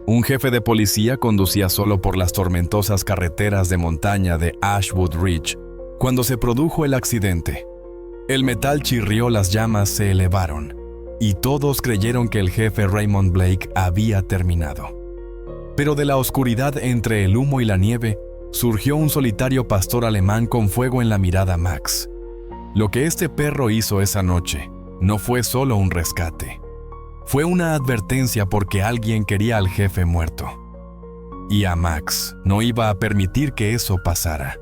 Un jefe de policía conducía solo por las tormentosas carreteras de montaña de Ashwood Ridge cuando se produjo el accidente. El metal chirrió, las llamas se elevaron, y todos creyeron que el jefe Raymond Blake había terminado. Pero de la oscuridad entre el humo y la nieve, surgió un solitario pastor alemán con fuego en la mirada. Max. Lo que este perro hizo esa noche no fue solo un rescate. Fue una advertencia porque alguien quería al jefe muerto. Y a Max no iba a permitir que eso pasara.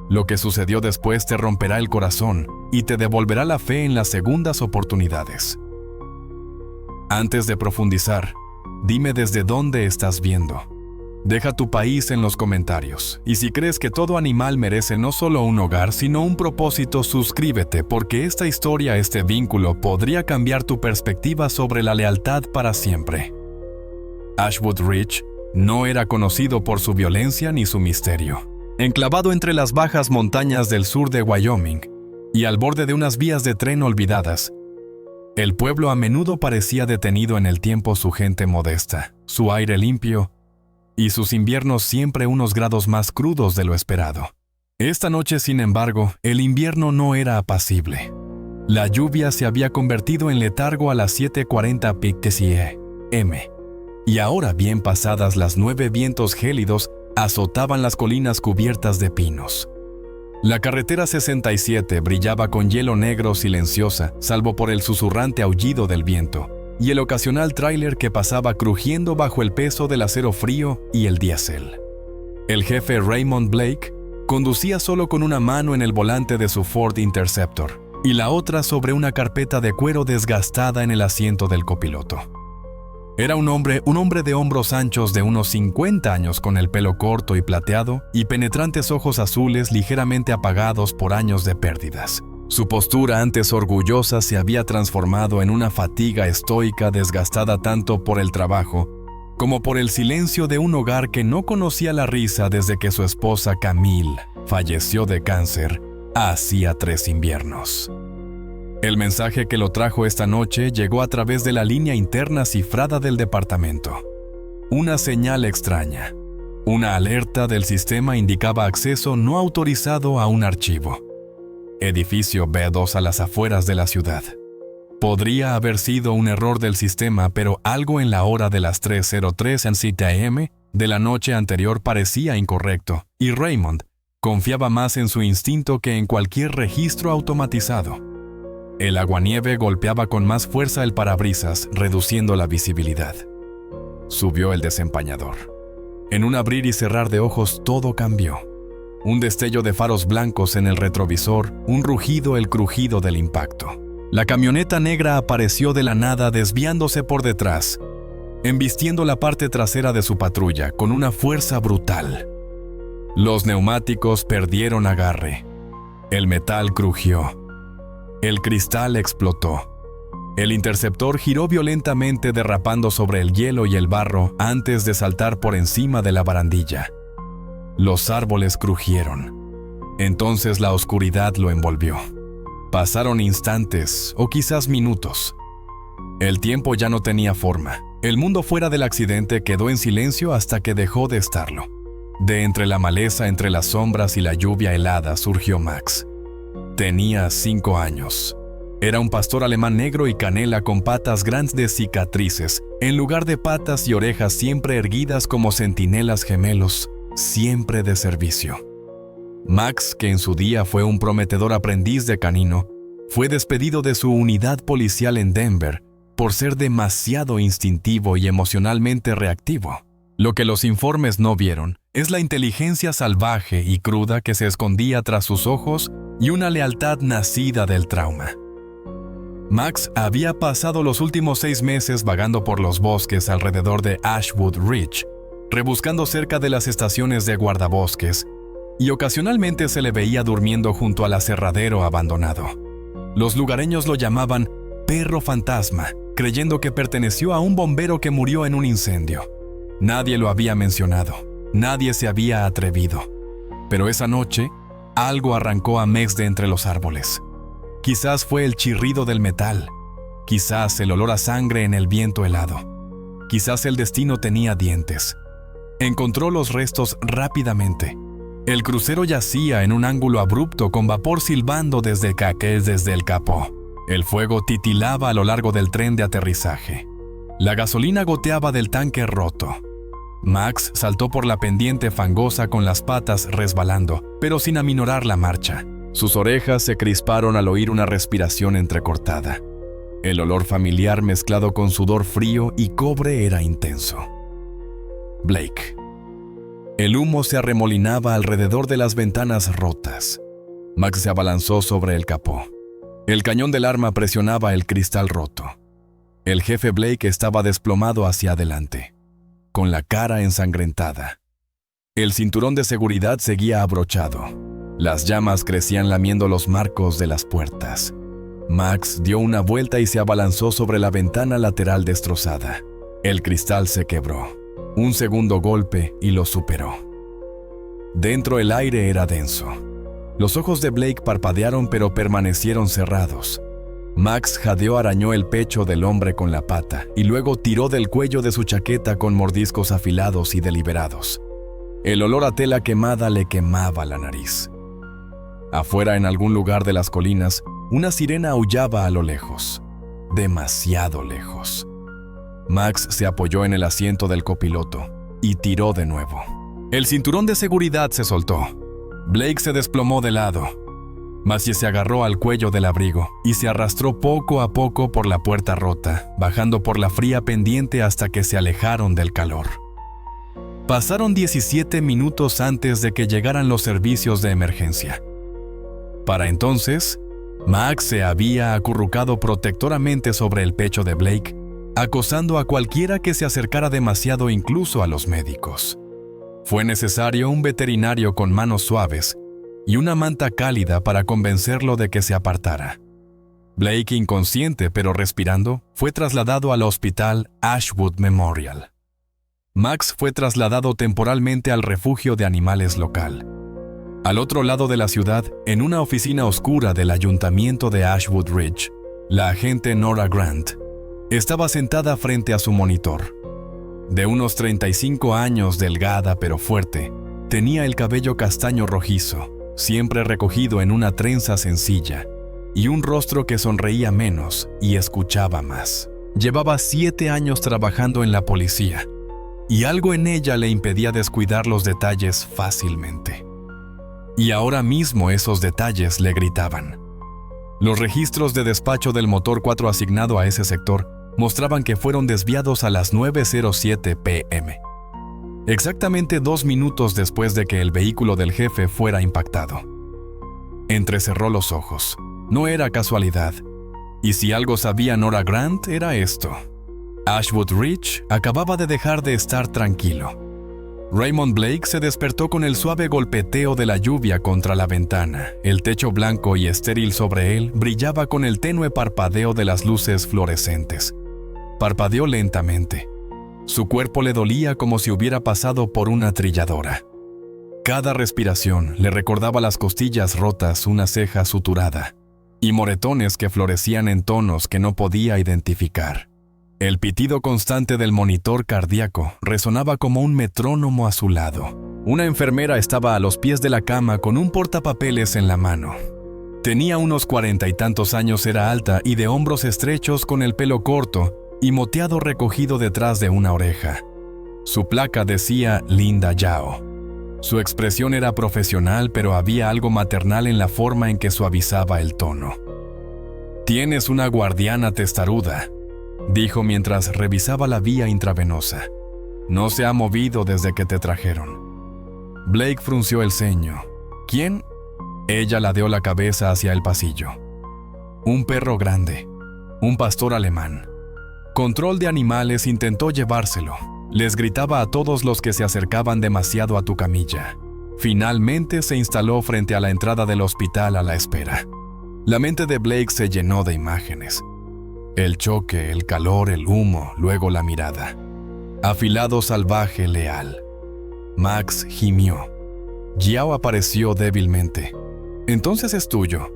Lo que sucedió después te romperá el corazón y te devolverá la fe en las segundas oportunidades. Antes de profundizar, dime desde dónde estás viendo. Deja tu país en los comentarios. Y si crees que todo animal merece no solo un hogar, sino un propósito, suscríbete, porque esta historia, este vínculo, podría cambiar tu perspectiva sobre la lealtad para siempre. Ashwood Ridge no era conocido por su violencia ni su misterio. Enclavado entre las bajas montañas del sur de Wyoming y al borde de unas vías de tren olvidadas, el pueblo a menudo parecía detenido en el tiempo. Su gente modesta, su aire limpio y sus inviernos siempre unos grados más crudos de lo esperado. Esta noche, sin embargo, el invierno no era apacible. La lluvia se había convertido en letargo a las 7:40 p.m. Y ahora, bien pasadas las 9, vientos gélidos azotaban las colinas cubiertas de pinos. La carretera 67 brillaba con hielo negro, silenciosa, salvo por el susurrante aullido del viento y el ocasional tráiler que pasaba crujiendo bajo el peso del acero frío y el diésel. El jefe Raymond Blake conducía solo con una mano en el volante de su Ford Interceptor y la otra sobre una carpeta de cuero desgastada en el asiento del copiloto. Era un hombre de hombros anchos de unos 50 años, con el pelo corto y plateado y penetrantes ojos azules ligeramente apagados por años de pérdidas. Su postura, antes orgullosa, se había transformado en una fatiga estoica, desgastada tanto por el trabajo como por el silencio de un hogar que no conocía la risa desde que su esposa Camille falleció de cáncer hacía 3 inviernos. El mensaje que lo trajo esta noche llegó a través de la línea interna cifrada del departamento. Una señal extraña. Una alerta del sistema indicaba acceso no autorizado a un archivo. Edificio B2 a las afueras de la ciudad. Podría haber sido un error del sistema, pero algo en la hora de las 3:03 a.m. de la noche anterior parecía incorrecto, y Raymond confiaba más en su instinto que en cualquier registro automatizado. El aguanieve golpeaba con más fuerza el parabrisas, reduciendo la visibilidad. Subió el desempañador. En un abrir y cerrar de ojos todo cambió. Un destello de faros blancos en el retrovisor, un rugido, el crujido del impacto. La camioneta negra apareció de la nada, desviándose por detrás, embistiendo la parte trasera de su patrulla con una fuerza brutal. Los neumáticos perdieron agarre. El metal crujió. El cristal explotó. El interceptor giró violentamente, derrapando sobre el hielo y el barro antes de saltar por encima de la barandilla. Los árboles crujieron. Entonces la oscuridad lo envolvió. Pasaron instantes o quizás minutos. El tiempo ya no tenía forma. El mundo fuera del accidente quedó en silencio hasta que dejó de estarlo. De entre la maleza, entre las sombras y la lluvia helada, surgió Max. Tenía 5 años. Era un pastor alemán negro y canela con patas grandes de cicatrices, en lugar de patas y orejas siempre erguidas como centinelas gemelos, siempre de servicio. Max, que en su día fue un prometedor aprendiz de canino, fue despedido de su unidad policial en Denver por ser demasiado instintivo y emocionalmente reactivo. Lo que los informes no vieron es la inteligencia salvaje y cruda que se escondía tras sus ojos y una lealtad nacida del trauma. Max había pasado los últimos 6 meses vagando por los bosques alrededor de Ashwood Ridge, rebuscando cerca de las estaciones de guardabosques, y ocasionalmente se le veía durmiendo junto al aserradero abandonado. Los lugareños lo llamaban perro fantasma, creyendo que perteneció a un bombero que murió en un incendio. Nadie lo había mencionado, nadie se había atrevido. Pero esa noche, algo arrancó a Max de entre los árboles. Quizás fue el chirrido del metal, quizás el olor a sangre en el viento helado, Quizás el destino tenía dientes. Encontró los restos rápidamente. El crucero yacía en un ángulo abrupto con vapor silbando desde el capó. El fuego titilaba a lo largo del tren de aterrizaje. La gasolina goteaba del tanque roto. Max saltó por la pendiente fangosa con las patas resbalando, pero sin aminorar la marcha. Sus orejas se crisparon al oír una respiración entrecortada. El olor familiar mezclado con sudor frío y cobre era intenso. Blake. El humo se arremolinaba alrededor de las ventanas rotas. Max se abalanzó sobre el capó. El cañón del arma presionaba el cristal roto. El jefe Blake estaba desplomado hacia adelante, con la cara ensangrentada. El cinturón de seguridad seguía abrochado. Las llamas crecían lamiendo los marcos de las puertas. Max dio una vuelta y se abalanzó sobre la ventana lateral destrozada. El cristal se quebró. Un segundo golpe y lo superó. Dentro el aire era denso. Los ojos de Blake parpadearon pero permanecieron cerrados. Max arañó el pecho del hombre con la pata y luego tiró del cuello de su chaqueta con mordiscos afilados y deliberados. El olor a tela quemada le quemaba la nariz. Afuera, en algún lugar de las colinas, una sirena aullaba a lo lejos. Demasiado lejos. Max se apoyó en el asiento del copiloto y tiró de nuevo. El cinturón de seguridad se soltó. Blake se desplomó de lado. Maciej se agarró al cuello del abrigo y se arrastró poco a poco por la puerta rota, bajando por la fría pendiente hasta que se alejaron del calor. Pasaron 17 minutos antes de que llegaran los servicios de emergencia. Para entonces, Max se había acurrucado protectoramente sobre el pecho de Blake, acosando a cualquiera que se acercara demasiado, incluso a los médicos. Fue necesario un veterinario con manos suaves y una manta cálida para convencerlo de que se apartara. Blake, inconsciente pero respirando, fue trasladado al hospital Ashwood Memorial. Max fue trasladado temporalmente al refugio de animales local. Al otro lado de la ciudad, en una oficina oscura del ayuntamiento de Ashwood Ridge, la agente Nora Grant estaba sentada frente a su monitor. De unos 35 años, delgada pero fuerte, tenía el cabello castaño rojizo, siempre recogido en una trenza sencilla, y un rostro que sonreía menos y escuchaba más. Llevaba 7 años trabajando en la policía, y algo en ella le impedía descuidar los detalles fácilmente. Y ahora mismo esos detalles le gritaban. Los registros de despacho del motor 4 asignado a ese sector mostraban que fueron desviados a las 9:07 p.m. Exactamente 2 minutos después de que el vehículo del jefe fuera impactado. Entrecerró los ojos. No era casualidad. Y si algo sabía Nora Grant, era esto. Ashwood Ridge acababa de dejar de estar tranquilo. Raymond Blake se despertó con el suave golpeteo de la lluvia contra la ventana. El techo blanco y estéril sobre él brillaba con el tenue parpadeo de las luces fluorescentes. Parpadeó lentamente. Su cuerpo le dolía como si hubiera pasado por una trilladora. Cada respiración le recordaba las costillas rotas, una ceja suturada y moretones que florecían en tonos que no podía identificar. El pitido constante del monitor cardíaco resonaba como un metrónomo a su lado. Una enfermera estaba a los pies de la cama con un portapapeles en la mano. Tenía unos 40 y tantos años, era alta y de hombros estrechos, con el pelo corto y moteado recogido detrás de una oreja. Su placa decía Linda Yao. Su expresión era profesional, pero había algo maternal en la forma en que suavizaba el tono. «Tienes una guardiana testaruda», dijo mientras revisaba la vía intravenosa. «No se ha movido desde que te trajeron». Blake frunció el ceño. «¿Quién?» Ella ladeó la cabeza hacia el pasillo. «Un perro grande, un pastor alemán. Control de animales intentó llevárselo. Les gritaba a todos los que se acercaban demasiado a tu camilla. Finalmente se instaló frente a la entrada del hospital a la espera». La mente de Blake se llenó de imágenes. El choque, el calor, el humo, luego la mirada. Afilado, salvaje, leal. Max gimió. Yao apareció débilmente. «Entonces es tuyo»,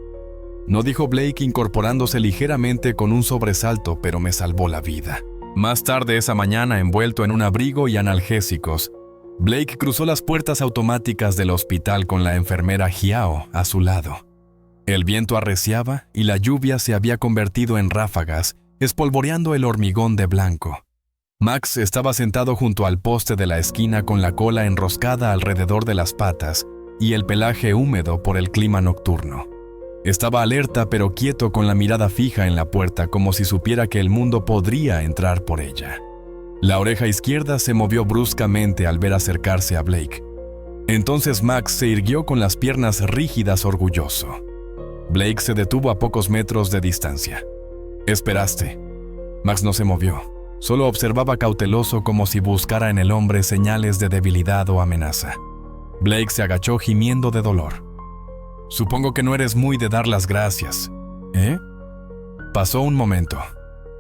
no dijo Blake, incorporándose ligeramente con un sobresalto, pero me salvó la vida. Más tarde esa mañana, envuelto en un abrigo y analgésicos, Blake cruzó las puertas automáticas del hospital con la enfermera Hiao a su lado. El viento arreciaba y la lluvia se había convertido en ráfagas, espolvoreando el hormigón de blanco. Max estaba sentado junto al poste de la esquina con la cola enroscada alrededor de las patas y el pelaje húmedo por el clima nocturno. Estaba alerta pero quieto, con la mirada fija en la puerta, como si supiera que el mundo podría entrar por ella. La oreja izquierda se movió bruscamente al ver acercarse a Blake. Entonces Max se irguió con las piernas rígidas, orgulloso. Blake se detuvo a pocos metros de distancia. «Esperaste». Max no se movió. Solo observaba cauteloso, como si buscara en el hombre señales de debilidad o amenaza. Blake se agachó gimiendo de dolor. «Supongo que no eres muy de dar las gracias, ¿eh?» Pasó un momento.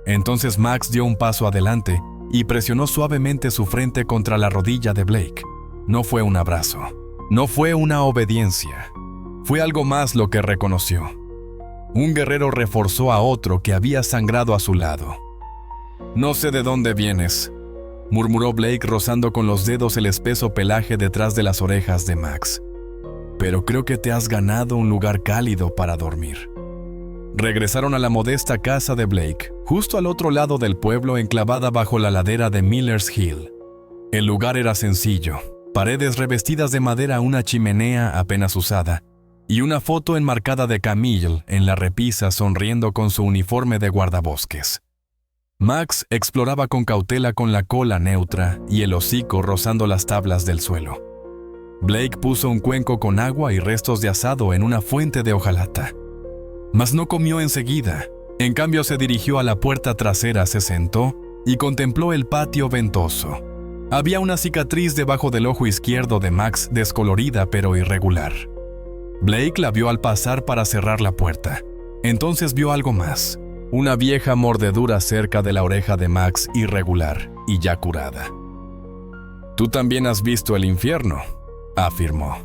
Entonces Max dio un paso adelante y presionó suavemente su frente contra la rodilla de Blake. No fue un abrazo. No fue una obediencia. Fue algo más lo que reconoció. Un guerrero reforzó a otro que había sangrado a su lado. «No sé de dónde vienes», murmuró Blake, rozando con los dedos el espeso pelaje detrás de las orejas de Max. «Pero creo que te has ganado un lugar cálido para dormir». Regresaron a la modesta casa de Blake, justo al otro lado del pueblo, enclavada bajo la ladera de Miller's Hill. El lugar era sencillo: paredes revestidas de madera, una chimenea apenas usada, y una foto enmarcada de Camille en la repisa, sonriendo con su uniforme de guardabosques. Max exploraba con cautela, con la cola neutra y el hocico rozando las tablas del suelo. Blake puso un cuenco con agua y restos de asado en una fuente de hojalata. Mas no comió enseguida. En cambio, se dirigió a la puerta trasera, se sentó y contempló el patio ventoso. Había una cicatriz debajo del ojo izquierdo de Max, descolorida pero irregular. Blake la vio al pasar para cerrar la puerta. Entonces vio algo más: una vieja mordedura cerca de la oreja de Max, irregular y ya curada. «Tú también has visto el infierno», afirmó.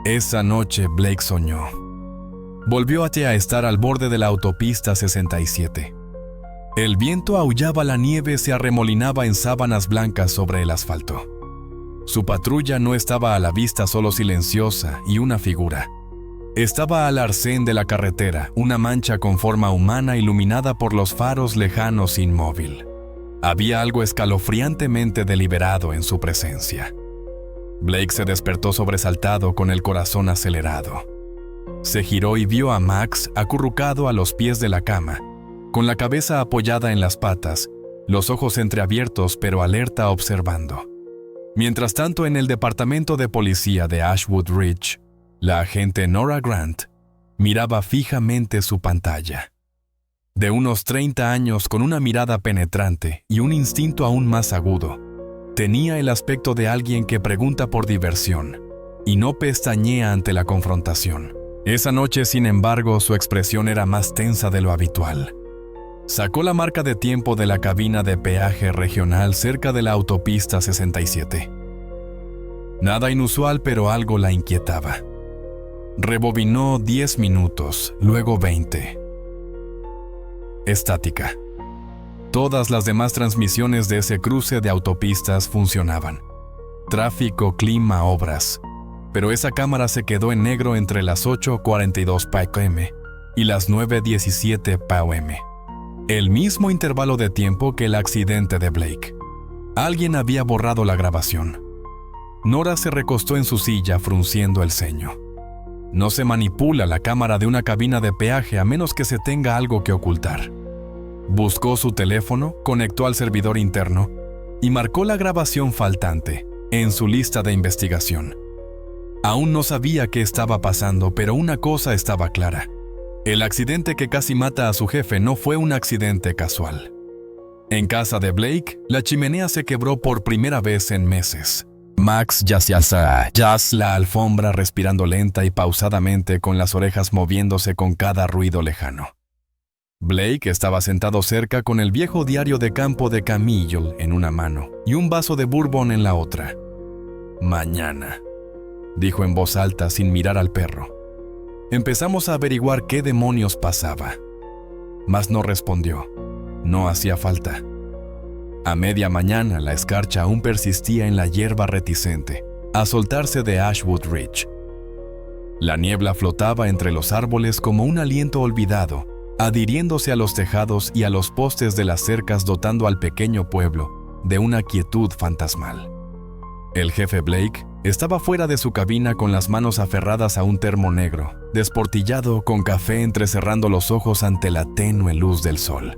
Esa noche Blake soñó. Volvió a estar al borde de la autopista 67. El viento aullaba, la nieve se arremolinaba en sábanas blancas sobre el asfalto. Su patrulla no estaba a la vista, solo silenciosa y una figura. Estaba al arcén de la carretera, una mancha con forma humana iluminada por los faros lejanos, inmóvil. Había algo escalofriantemente deliberado en su presencia. Blake se despertó sobresaltado, con el corazón acelerado. Se giró y vio a Max acurrucado a los pies de la cama, con la cabeza apoyada en las patas, los ojos entreabiertos pero alerta, observando. Mientras tanto, en el departamento de policía de Ashwood Ridge, la agente Nora Grant miraba fijamente su pantalla. De unos 30 años, con una mirada penetrante y un instinto aún más agudo, tenía el aspecto de alguien que pregunta por diversión y no pestañea ante la confrontación. Esa noche, sin embargo, su expresión era más tensa de lo habitual. Sacó la marca de tiempo de la cabina de peaje regional cerca de la autopista 67. Nada inusual, pero algo la inquietaba. Rebobinó 10 minutos, luego 20. Estática. Todas las demás transmisiones de ese cruce de autopistas funcionaban. Tráfico, clima, obras. Pero esa cámara se quedó en negro entre las 8:42 p.m. y las 9:17 p.m. El mismo intervalo de tiempo que el accidente de Blake. Alguien había borrado la grabación. Nora se recostó en su silla, frunciendo el ceño. No se manipula la cámara de una cabina de peaje a menos que se tenga algo que ocultar. Buscó su teléfono, conectó al servidor interno y marcó la grabación faltante en su lista de investigación. Aún no sabía qué estaba pasando, pero una cosa estaba clara. El accidente que casi mata a su jefe no fue un accidente casual. En casa de Blake, la chimenea se quebró por primera vez en meses. Max yacía la alfombra, respirando lenta y pausadamente, con las orejas moviéndose con cada ruido lejano. Blake estaba sentado cerca, con el viejo diario de campo de Camille en una mano y un vaso de bourbon en la otra. «Mañana», dijo en voz alta sin mirar al perro. Empezamos a averiguar qué demonios pasaba. Mas no respondió. No hacía falta. A media mañana, la escarcha aún persistía en la hierba reticente a soltarse de Ashwood Ridge. La niebla flotaba entre los árboles como un aliento olvidado, adhiriéndose a los tejados y a los postes de las cercas, dotando al pequeño pueblo de una quietud fantasmal. El jefe Blake estaba fuera de su cabina con las manos aferradas a un termo negro, desportillado con café, entrecerrando los ojos ante la tenue luz del sol.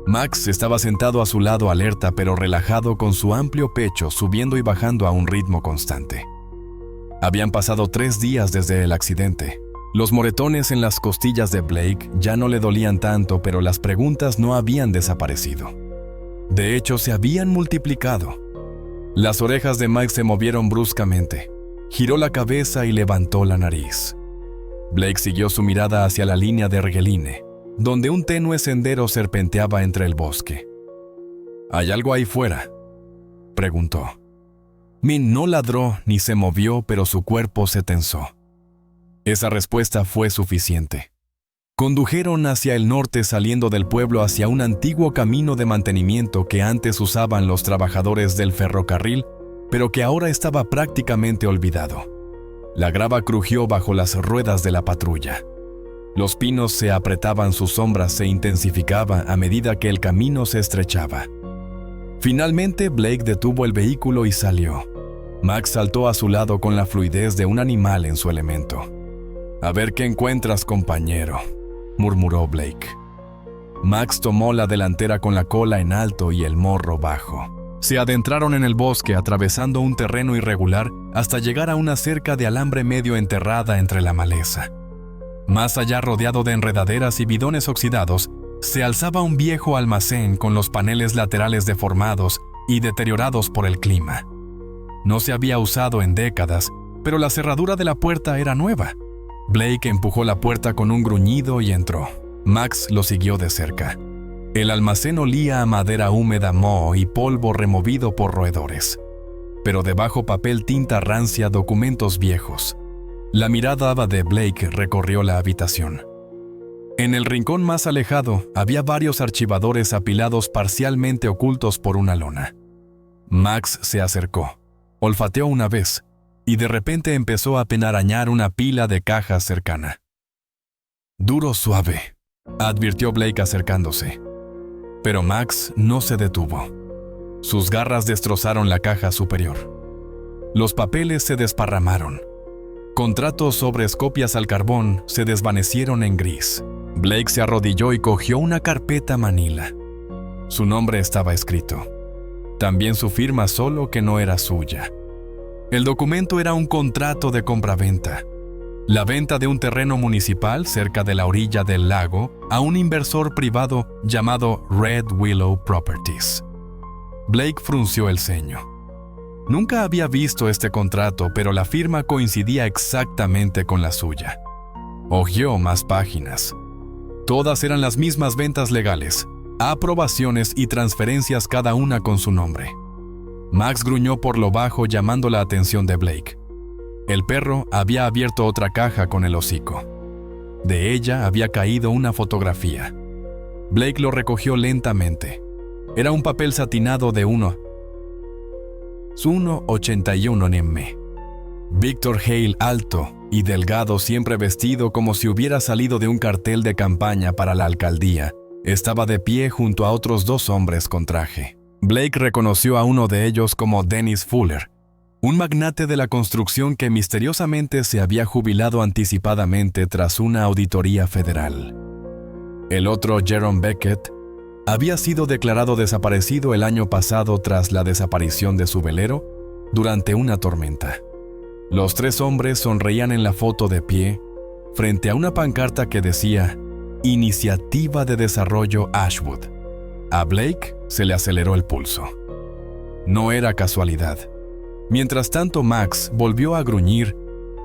Max estaba sentado a su lado, alerta pero relajado, con su amplio pecho subiendo y bajando a un ritmo constante. Habían pasado 3 días desde el accidente. Los moretones en las costillas de Blake ya no le dolían tanto, pero las preguntas no habían desaparecido. De hecho, se habían multiplicado. Las orejas de Mike se movieron bruscamente. Giró la cabeza y levantó la nariz. Blake siguió su mirada hacia la línea de Ergeline, donde un tenue sendero serpenteaba entre el bosque. ¿Hay algo ahí fuera?, preguntó. Min no ladró ni se movió, pero su cuerpo se tensó. Esa respuesta fue suficiente. Condujeron hacia el norte, saliendo del pueblo hacia un antiguo camino de mantenimiento que antes usaban los trabajadores del ferrocarril, pero que ahora estaba prácticamente olvidado. La grava crujió bajo las ruedas de la patrulla. Los pinos se apretaban, su sombra se intensificaba a medida que el camino se estrechaba. Finalmente, Blake detuvo el vehículo y salió. Max saltó a su lado con la fluidez de un animal en su elemento. «A ver qué encuentras, compañero», murmuró Blake. Max tomó la delantera con la cola en alto y el morro bajo. Se adentraron en el bosque, atravesando un terreno irregular hasta llegar a una cerca de alambre medio enterrada entre la maleza. Más allá, rodeado de enredaderas y bidones oxidados, se alzaba un viejo almacén con los paneles laterales deformados y deteriorados por el clima. No se había usado en décadas, pero la cerradura de la puerta era nueva. Blake empujó la puerta con un gruñido y entró. Max lo siguió de cerca. El almacén olía a madera húmeda, moho y polvo removido por roedores. Pero debajo, papel, tinta rancia, documentos viejos. La mirada de Blake recorrió la habitación. En el rincón más alejado había varios archivadores apilados, parcialmente ocultos por una lona. Max se acercó, olfateó una vez, y de repente empezó a penarañar una pila de cajas cercana. «Duro, suave», advirtió Blake acercándose. Pero Max no se detuvo. Sus garras destrozaron la caja superior. Los papeles se desparramaron. Contratos, sobres, copias al carbón se desvanecieron en gris. Blake se arrodilló y cogió una carpeta manila. Su nombre estaba escrito. También su firma, solo que no era suya. El documento era un contrato de compraventa. La venta de un terreno municipal cerca de la orilla del lago a un inversor privado llamado Red Willow Properties. Blake frunció el ceño. Nunca había visto este contrato, pero la firma coincidía exactamente con la suya. Hojeó más páginas. Todas eran las mismas ventas legales, aprobaciones y transferencias, cada una con su nombre. Max gruñó por lo bajo, llamando la atención de Blake. El perro había abierto otra caja con el hocico. De ella había caído una fotografía. Blake lo recogió lentamente. Era un papel satinado de 1,81 mm. Victor Hale, alto y delgado, siempre vestido como si hubiera salido de un cartel de campaña para la alcaldía, estaba de pie junto a otros 2 hombres con traje. Blake reconoció a uno de ellos como Dennis Fuller, un magnate de la construcción que misteriosamente se había jubilado anticipadamente tras una auditoría federal. El otro, Jerome Beckett, había sido declarado desaparecido el año pasado tras la desaparición de su velero durante una tormenta. Los 3 hombres sonreían en la foto de pie, frente a una pancarta que decía «Iniciativa de Desarrollo Ashwood». A Blake se le aceleró el pulso. No era casualidad. Mientras tanto, Max volvió a gruñir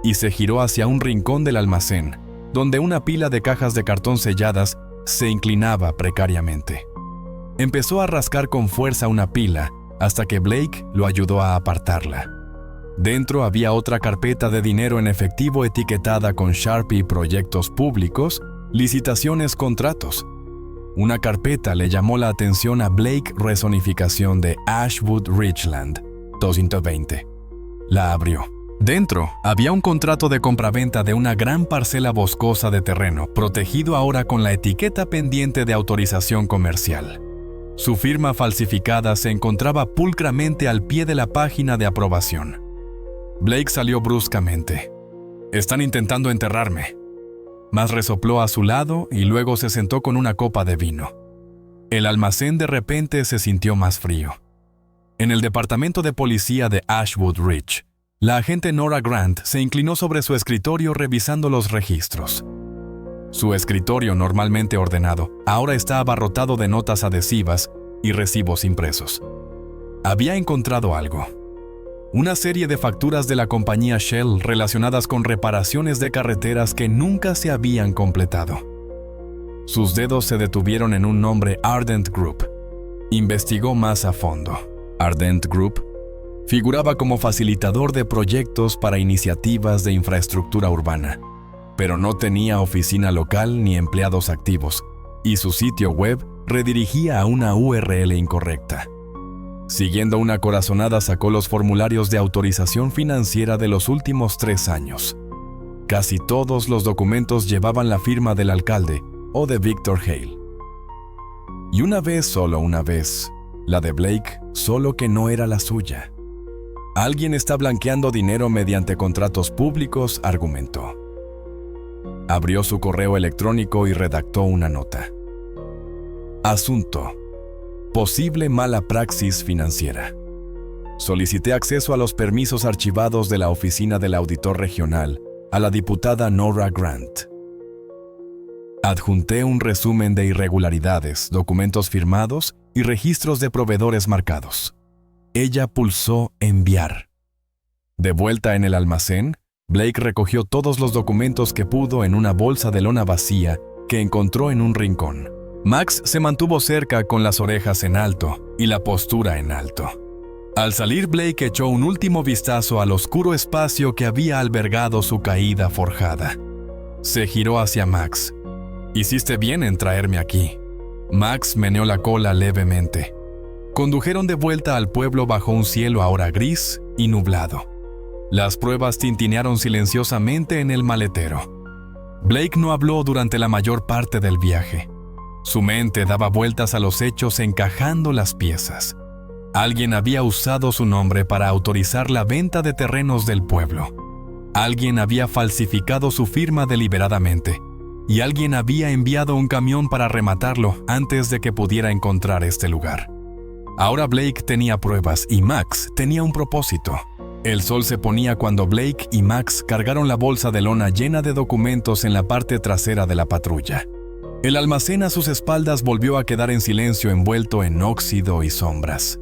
y se giró hacia un rincón del almacén, donde una pila de cajas de cartón selladas se inclinaba precariamente. Empezó a rascar con fuerza una pila hasta que Blake lo ayudó a apartarla. Dentro había otra carpeta de dinero en efectivo etiquetada con Sharpie: proyectos públicos, licitaciones, contratos. Una carpeta le llamó la atención a Blake Resonificación de Ashwood Richland, 220. La abrió. Dentro había un contrato de compraventa de una gran parcela boscosa de terreno, protegido ahora con la etiqueta pendiente de autorización comercial. Su firma falsificada se encontraba pulcramente al pie de la página de aprobación. Blake salió bruscamente. «Están intentando enterrarme». Mas resopló a su lado y luego se sentó con una copa de vino. El almacén de repente se sintió más frío. En el departamento de policía de Ashwood Ridge, la agente Nora Grant se inclinó sobre su escritorio revisando los registros. Su escritorio, normalmente ordenado, ahora está abarrotado de notas adhesivas y recibos impresos. Había encontrado algo. Una serie de facturas de la compañía Shell relacionadas con reparaciones de carreteras que nunca se habían completado. Sus dedos se detuvieron en un nombre: Ardent Group. Investigó más a fondo. Ardent Group figuraba como facilitador de proyectos para iniciativas de infraestructura urbana, pero no tenía oficina local ni empleados activos, y su sitio web redirigía a una URL incorrecta. Siguiendo una corazonada sacó los formularios de autorización financiera de los últimos 3 años. Casi todos los documentos llevaban la firma del alcalde o de Victor Hale. Y una vez, solo una vez, la de Blake, solo que no era la suya. Alguien está blanqueando dinero mediante contratos públicos, argumentó. Abrió su correo electrónico y redactó una nota. Asunto: posible mala praxis financiera. Solicité acceso a los permisos archivados de la oficina del auditor regional a la diputada Nora Grant. Adjunté un resumen de irregularidades, documentos firmados y registros de proveedores marcados. Ella pulsó enviar. De vuelta en el almacén, Blake recogió todos los documentos que pudo en una bolsa de lona vacía que encontró en un rincón. Max se mantuvo cerca con las orejas en alto y la postura en alto. Al salir, Blake echó un último vistazo al oscuro espacio que había albergado su caída forjada. Se giró hacia Max. «Hiciste bien en traerme aquí». Max meneó la cola levemente. Condujeron de vuelta al pueblo bajo un cielo ahora gris y nublado. Las pruebas tintinearon silenciosamente en el maletero. Blake no habló durante la mayor parte del viaje. Su mente daba vueltas a los hechos encajando las piezas. Alguien había usado su nombre para autorizar la venta de terrenos del pueblo. Alguien había falsificado su firma deliberadamente. Y alguien había enviado un camión para rematarlo antes de que pudiera encontrar este lugar. Ahora Blake tenía pruebas y Max tenía un propósito. El sol se ponía cuando Blake y Max cargaron la bolsa de lona llena de documentos en la parte trasera de la patrulla. El almacén a sus espaldas volvió a quedar en silencio, envuelto en óxido y sombras.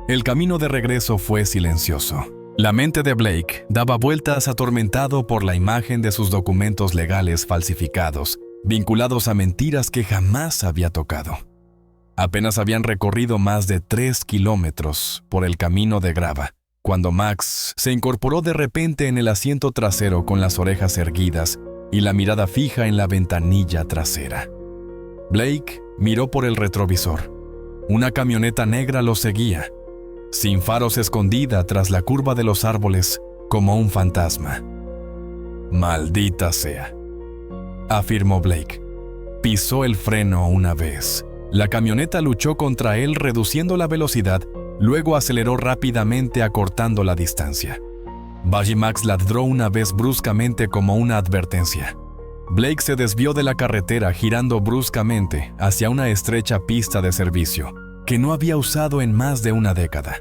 El camino de regreso fue silencioso. La mente de Blake daba vueltas atormentado por la imagen de sus documentos legales falsificados, vinculados a mentiras que jamás había tocado. Apenas habían recorrido más de 3 kilómetros por el camino de grava, cuando Max se incorporó de repente en el asiento trasero con las orejas erguidas y la mirada fija en la ventanilla trasera. Blake miró por el retrovisor. Una camioneta negra lo seguía, sin faros, escondida tras la curva de los árboles, como un fantasma. «Maldita sea», afirmó Blake. Pisó el freno una vez. La camioneta luchó contra él reduciendo la velocidad, luego aceleró rápidamente acortando la distancia. Max ladró una vez bruscamente como una advertencia. Blake se desvió de la carretera girando bruscamente hacia una estrecha pista de servicio que no había usado en más de una década.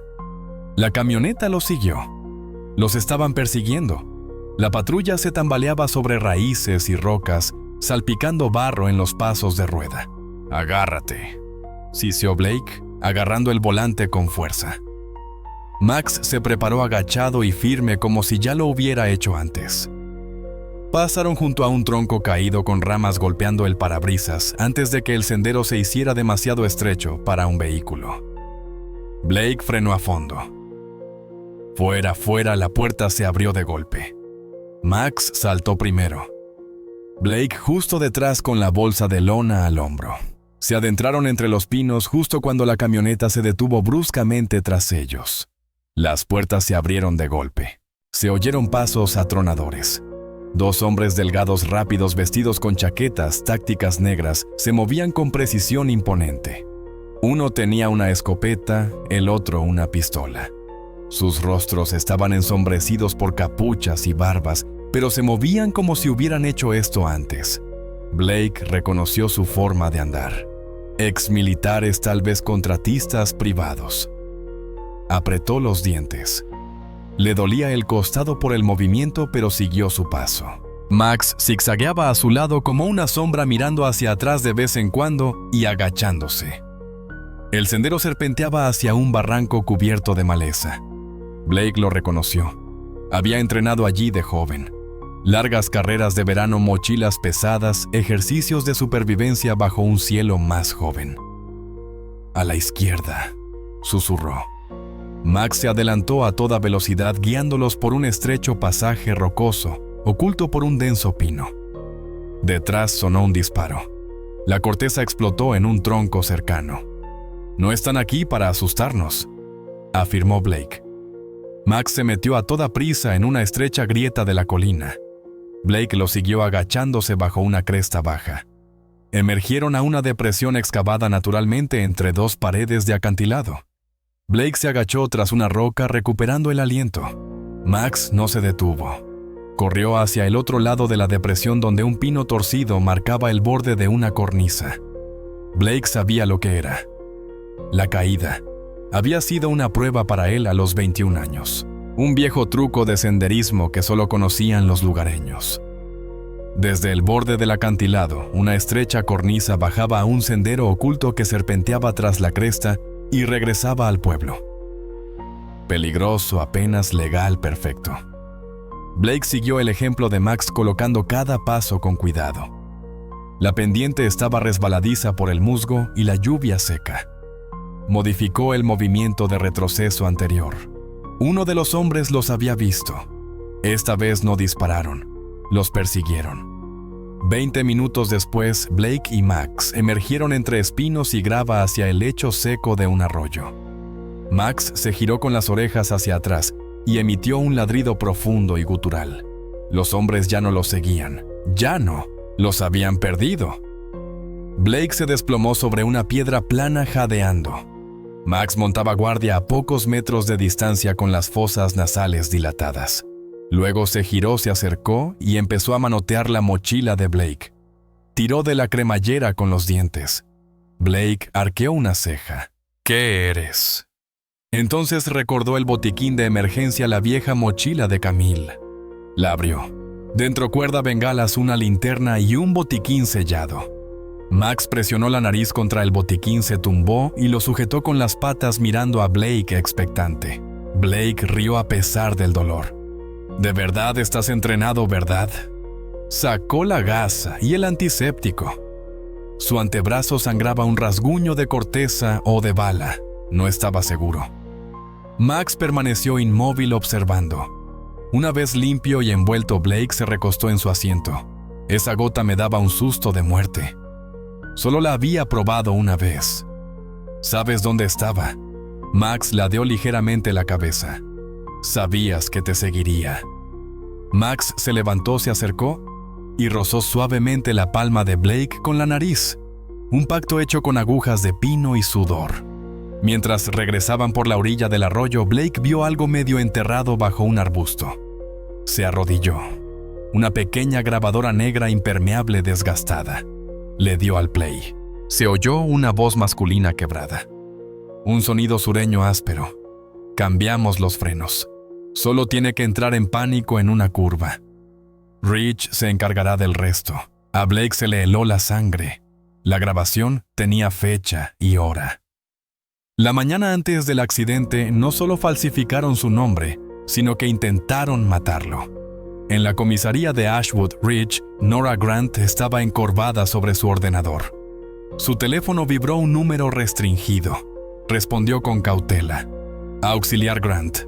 La camioneta lo siguió. Los estaban persiguiendo. La patrulla se tambaleaba sobre raíces y rocas, salpicando barro en los pasos de rueda. «Agárrate», siseó Blake, agarrando el volante con fuerza. Max se preparó agachado y firme como si ya lo hubiera hecho antes. Pasaron junto a un tronco caído con ramas golpeando el parabrisas antes de que el sendero se hiciera demasiado estrecho para un vehículo. Blake frenó a fondo. Fuera, la puerta se abrió de golpe. Max saltó primero. Blake justo detrás con la bolsa de lona al hombro. Se adentraron entre los pinos justo cuando la camioneta se detuvo bruscamente tras ellos. Las puertas se abrieron de golpe. Se oyeron pasos atronadores. 2 hombres delgados rápidos vestidos con chaquetas tácticas negras se movían con precisión imponente. Uno tenía una escopeta, el otro una pistola. Sus rostros estaban ensombrecidos por capuchas y barbas, pero se movían como si hubieran hecho esto antes. Blake reconoció su forma de andar. Exmilitares, tal vez contratistas privados. Apretó los dientes. Le dolía el costado por el movimiento, pero siguió su paso. Max zigzagueaba a su lado como una sombra mirando hacia atrás de vez en cuando y agachándose. El sendero serpenteaba hacia un barranco cubierto de maleza. Blake lo reconoció. Había entrenado allí de joven. Largas carreras de verano, mochilas pesadas, ejercicios de supervivencia bajo un cielo más joven. A la izquierda, susurró. Max se adelantó a toda velocidad guiándolos por un estrecho pasaje rocoso, oculto por un denso pino. Detrás sonó un disparo. La corteza explotó en un tronco cercano. «No están aquí para asustarnos», afirmó Blake. Max se metió a toda prisa en una estrecha grieta de la colina. Blake lo siguió agachándose bajo una cresta baja. Emergieron a una depresión excavada naturalmente entre 2 paredes de acantilado. Blake se agachó tras una roca recuperando el aliento. Max no se detuvo. Corrió hacia el otro lado de la depresión donde un pino torcido marcaba el borde de una cornisa. Blake sabía lo que era. La caída. Había sido una prueba para él a los 21 años. Un viejo truco de senderismo que solo conocían los lugareños. Desde el borde del acantilado, una estrecha cornisa bajaba a un sendero oculto que serpenteaba tras la cresta y regresaba al pueblo. Peligroso, apenas legal, perfecto. Blake siguió el ejemplo de Max colocando cada paso con cuidado. La pendiente estaba resbaladiza por el musgo y la lluvia seca. Modificó el movimiento de retroceso anterior. Uno de los hombres los había visto. Esta vez no dispararon. Los persiguieron. 20 minutos después, Blake y Max emergieron entre espinos y grava hacia el lecho seco de un arroyo. Max se giró con las orejas hacia atrás y emitió un ladrido profundo y gutural. Los hombres ya no los seguían. Ya no. Los habían perdido. Blake se desplomó sobre una piedra plana jadeando. Max montaba guardia a pocos metros de distancia con las fosas nasales dilatadas. Luego se giró, se acercó y empezó a manotear la mochila de Blake. Tiró de la cremallera con los dientes. Blake arqueó una ceja. «¿Qué eres?». Entonces recordó el botiquín de emergencia, la vieja mochila de Camille. La abrió. Dentro cuerda, bengalas, una linterna y un botiquín sellado. Max presionó la nariz contra el botiquín, se tumbó y lo sujetó con las patas mirando a Blake expectante. Blake rió a pesar del dolor. «¿De verdad estás entrenado, verdad?». Sacó la gasa y el antiséptico. Su antebrazo sangraba un rasguño de corteza o de bala. No estaba seguro. Max permaneció inmóvil observando. Una vez limpio y envuelto, Blake se recostó en su asiento. Esa gota me daba un susto de muerte. Solo la había probado una vez. ¿Sabes dónde estaba? Max ladeó ligeramente la cabeza. Sabías que te seguiría. Max se levantó, se acercó y rozó suavemente la palma de Blake con la nariz. Un pacto hecho con agujas de pino y sudor. Mientras regresaban por la orilla del arroyo, Blake vio algo medio enterrado bajo un arbusto. Se arrodilló. Una pequeña grabadora negra impermeable desgastada. Le dio al play. Se oyó una voz masculina quebrada. Un sonido sureño áspero. Cambiamos los frenos. Solo tiene que entrar en pánico en una curva. Rich se encargará del resto. A Blake se le heló la sangre. La grabación tenía fecha y hora. La mañana antes del accidente no solo falsificaron su nombre, sino que intentaron matarlo. En la comisaría de Ashwood Ridge, Nora Grant estaba encorvada sobre su ordenador. Su teléfono vibró un número restringido. Respondió con cautela. «Auxiliar Grant».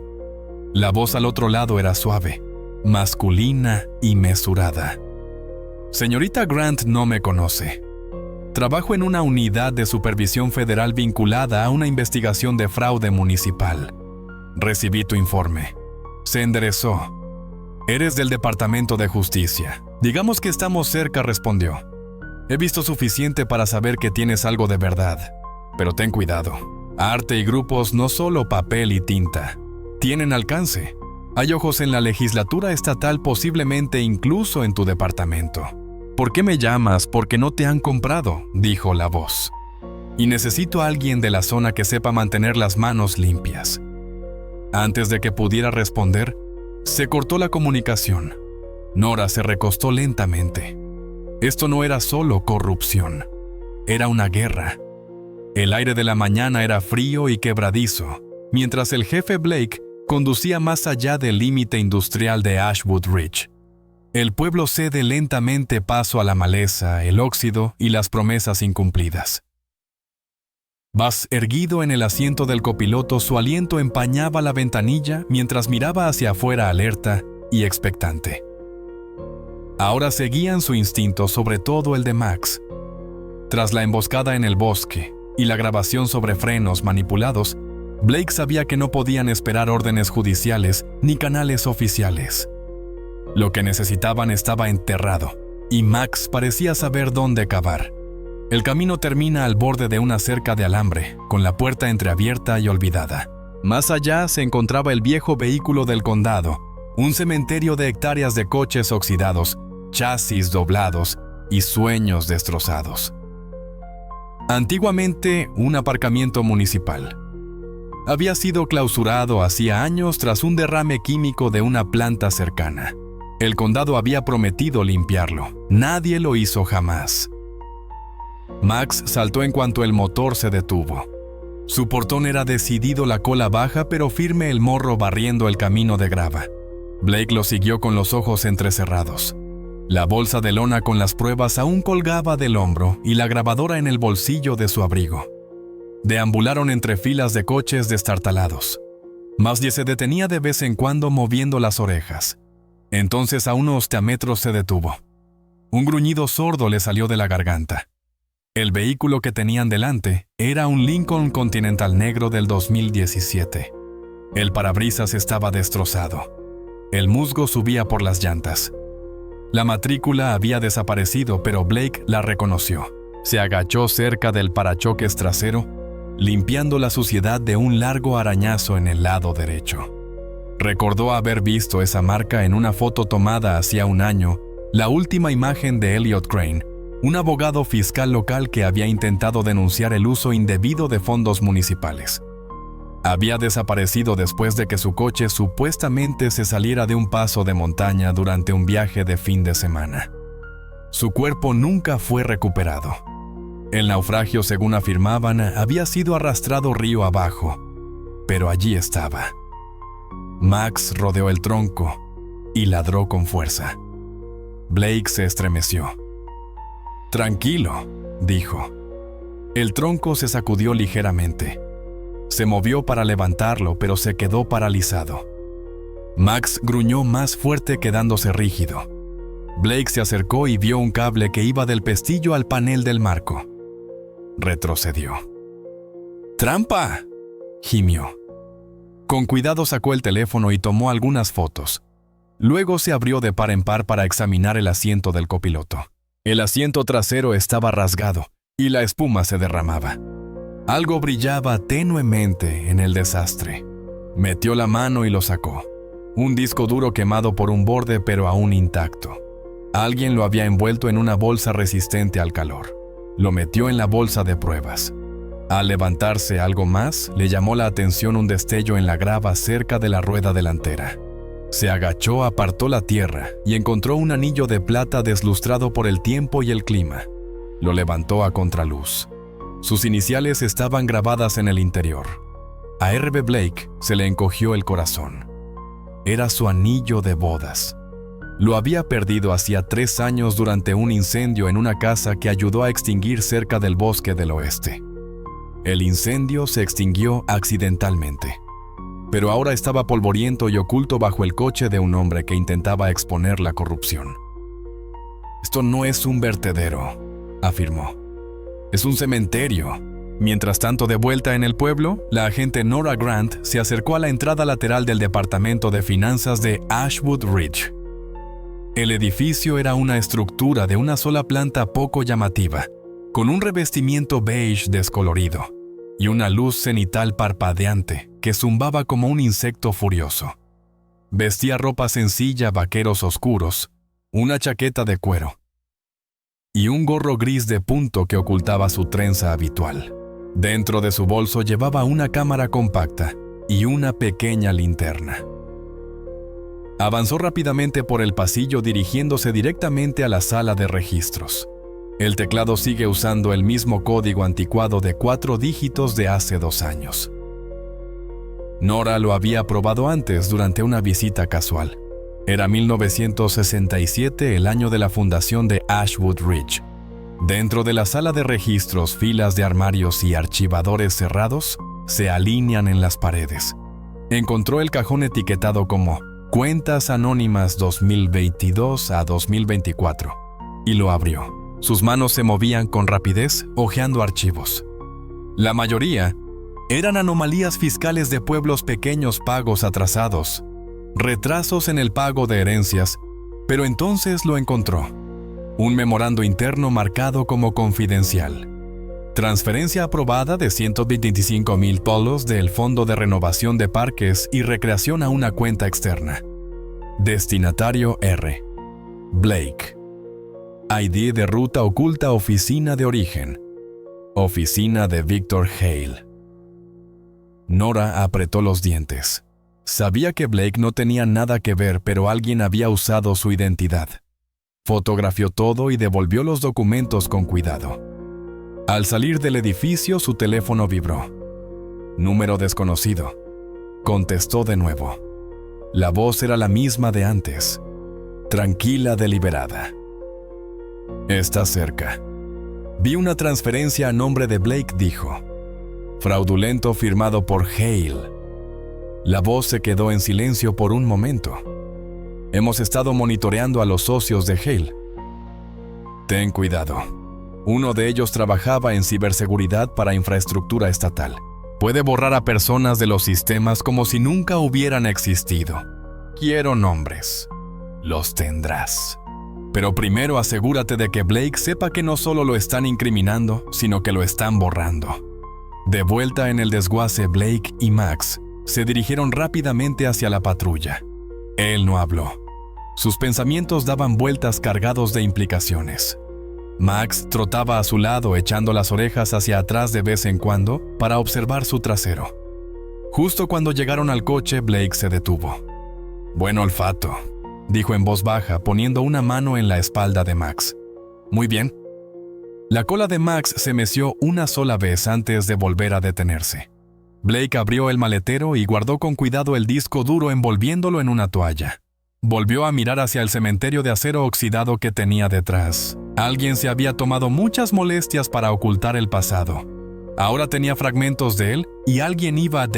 La voz al otro lado era suave, masculina y mesurada. «Señorita Grant no me conoce». Trabajo en una unidad de supervisión federal vinculada a una investigación de fraude municipal. Recibí tu informe. Se enderezó. Eres del Departamento de Justicia. Digamos que estamos cerca, respondió. He visto suficiente para saber que tienes algo de verdad. Pero ten cuidado. Arte y grupos no solo papel y tinta. Tienen alcance. Hay ojos en la legislatura estatal, posiblemente incluso en tu departamento. ¿Por qué me llamas? Porque no te han comprado, dijo la voz. Y necesito a alguien de la zona que sepa mantener las manos limpias. Antes de que pudiera responder, se cortó la comunicación. Nora se recostó lentamente. Esto no era solo corrupción. Era una guerra. El aire de la mañana era frío y quebradizo, mientras el jefe Blake conducía más allá del límite industrial de Ashwood Ridge. El pueblo cede lentamente paso a la maleza, el óxido y las promesas incumplidas. Buzz, erguido en el asiento del copiloto, su aliento empañaba la ventanilla mientras miraba hacia afuera alerta y expectante. Ahora seguían su instinto, sobre todo el de Max. Tras la emboscada en el bosque y la grabación sobre frenos manipulados, Blake sabía que no podían esperar órdenes judiciales ni canales oficiales. Lo que necesitaban estaba enterrado, y Max parecía saber dónde cavar. El camino termina al borde de una cerca de alambre, con la puerta entreabierta y olvidada. Más allá se encontraba el viejo vehículo del condado, un cementerio de hectáreas de coches oxidados, chasis doblados y sueños destrozados. Antiguamente, un aparcamiento municipal. Había sido clausurado hacía años tras un derrame químico de una planta cercana. El condado había prometido limpiarlo. Nadie lo hizo jamás. Max saltó en cuanto el motor se detuvo. Su portón era decidido, la cola baja pero firme, el morro barriendo el camino de grava. Blake lo siguió con los ojos entrecerrados. La bolsa de lona con las pruebas aún colgaba del hombro y la grabadora en el bolsillo de su abrigo. Deambularon entre filas de coches destartalados. Maslie se detenía de vez en cuando moviendo las orejas. Entonces a unos metros se detuvo. Un gruñido sordo le salió de la garganta. El vehículo que tenían delante era un Lincoln Continental negro del 2017. El parabrisas estaba destrozado. El musgo subía por las llantas. La matrícula había desaparecido, pero Blake la reconoció. Se agachó cerca del parachoques trasero, limpiando la suciedad de un largo arañazo en el lado derecho. Recordó haber visto esa marca en una foto tomada hacía un año, la última imagen de Elliot Crane, un abogado fiscal local que había intentado denunciar el uso indebido de fondos municipales. Había desaparecido después de que su coche supuestamente se saliera de un paso de montaña durante un viaje de fin de semana. Su cuerpo nunca fue recuperado. El naufragio, según afirmaban, había sido arrastrado río abajo, pero allí estaba. Max rodeó el tronco y ladró con fuerza. Blake se estremeció. «Tranquilo», dijo. El tronco se sacudió ligeramente. Se movió para levantarlo, pero se quedó paralizado. Max gruñó más fuerte, quedándose rígido. Blake se acercó y vio un cable que iba del pestillo al panel del marco. Retrocedió. «¡Trampa!», gimió. Con cuidado sacó el teléfono y tomó algunas fotos. Luego se abrió de par en par para examinar el asiento del copiloto. El asiento trasero estaba rasgado y la espuma se derramaba. Algo brillaba tenuemente en el desastre. Metió la mano y lo sacó. Un disco duro quemado por un borde, pero aún intacto. Alguien lo había envuelto en una bolsa resistente al calor. Lo metió en la bolsa de pruebas. Al levantarse algo más, le llamó la atención un destello en la grava cerca de la rueda delantera. Se agachó, apartó la tierra y encontró un anillo de plata deslustrado por el tiempo y el clima. Lo levantó a contraluz. Sus iniciales estaban grabadas en el interior. A R.B. Blake se le encogió el corazón. Era su anillo de bodas. Lo había perdido hacía 3 años durante un incendio en una casa que ayudó a extinguir cerca del bosque del oeste. El incendio se extinguió accidentalmente, pero ahora estaba polvoriento y oculto bajo el coche de un hombre que intentaba exponer la corrupción. «Esto no es un vertedero», afirmó. Es un cementerio. Mientras tanto, de vuelta en el pueblo, la agente Nora Grant se acercó a la entrada lateral del Departamento de Finanzas de Ashwood Ridge. El edificio era una estructura de una sola planta poco llamativa, con un revestimiento beige descolorido y una luz cenital parpadeante que zumbaba como un insecto furioso. Vestía ropa sencilla, vaqueros oscuros, una chaqueta de cuero y un gorro gris de punto que ocultaba su trenza habitual. Dentro de su bolso llevaba una cámara compacta y una pequeña linterna. Avanzó rápidamente por el pasillo dirigiéndose directamente a la sala de registros. El teclado sigue usando el mismo código anticuado de 4 dígitos de hace 2 años. Nora lo había probado antes durante una visita casual. Era 1967, el año de la fundación de Ashwood Ridge. Dentro de la sala de registros, filas de armarios y archivadores cerrados se alinean en las paredes. Encontró el cajón etiquetado como Cuentas Anónimas 2022 a 2024 y lo abrió. Sus manos se movían con rapidez, hojeando archivos. La mayoría eran anomalías fiscales de pueblos pequeños, pagos atrasados, retrasos en el pago de herencias, pero entonces lo encontró. Un memorando interno marcado como confidencial. Transferencia aprobada de $125,000 del Fondo de Renovación de Parques y Recreación a una cuenta externa. Destinatario R. Blake. ID de ruta oculta, oficina de origen. Oficina de Victor Hale. Nora apretó los dientes. Sabía que Blake no tenía nada que ver, pero alguien había usado su identidad. Fotografió todo y devolvió los documentos con cuidado. Al salir del edificio, su teléfono vibró. Número desconocido. Contestó de nuevo. La voz era la misma de antes. Tranquila, deliberada. Está cerca. Vi una transferencia a nombre de Blake, dijo. Fraudulento, firmado por Hale. La voz se quedó en silencio por un momento. Hemos estado monitoreando a los socios de Hale. Ten cuidado. Uno de ellos trabajaba en ciberseguridad para infraestructura estatal. Puede borrar a personas de los sistemas como si nunca hubieran existido. Quiero nombres. Los tendrás. Pero primero asegúrate de que Blake sepa que no solo lo están incriminando, sino que lo están borrando. De vuelta en el desguace, Blake y Max se dirigieron rápidamente hacia la patrulla. Él no habló. Sus pensamientos daban vueltas cargados de implicaciones. Max trotaba a su lado, echando las orejas hacia atrás de vez en cuando para observar su trasero. Justo cuando llegaron al coche, Blake se detuvo. Buen olfato, dijo en voz baja, poniendo una mano en la espalda de Max. Muy bien. La cola de Max se meció una sola vez antes de volver a detenerse. Blake abrió el maletero y guardó con cuidado el disco duro envolviéndolo en una toalla. Volvió a mirar hacia el cementerio de acero oxidado que tenía detrás. Alguien se había tomado muchas molestias para ocultar el pasado. Ahora tenía fragmentos de él y alguien iba a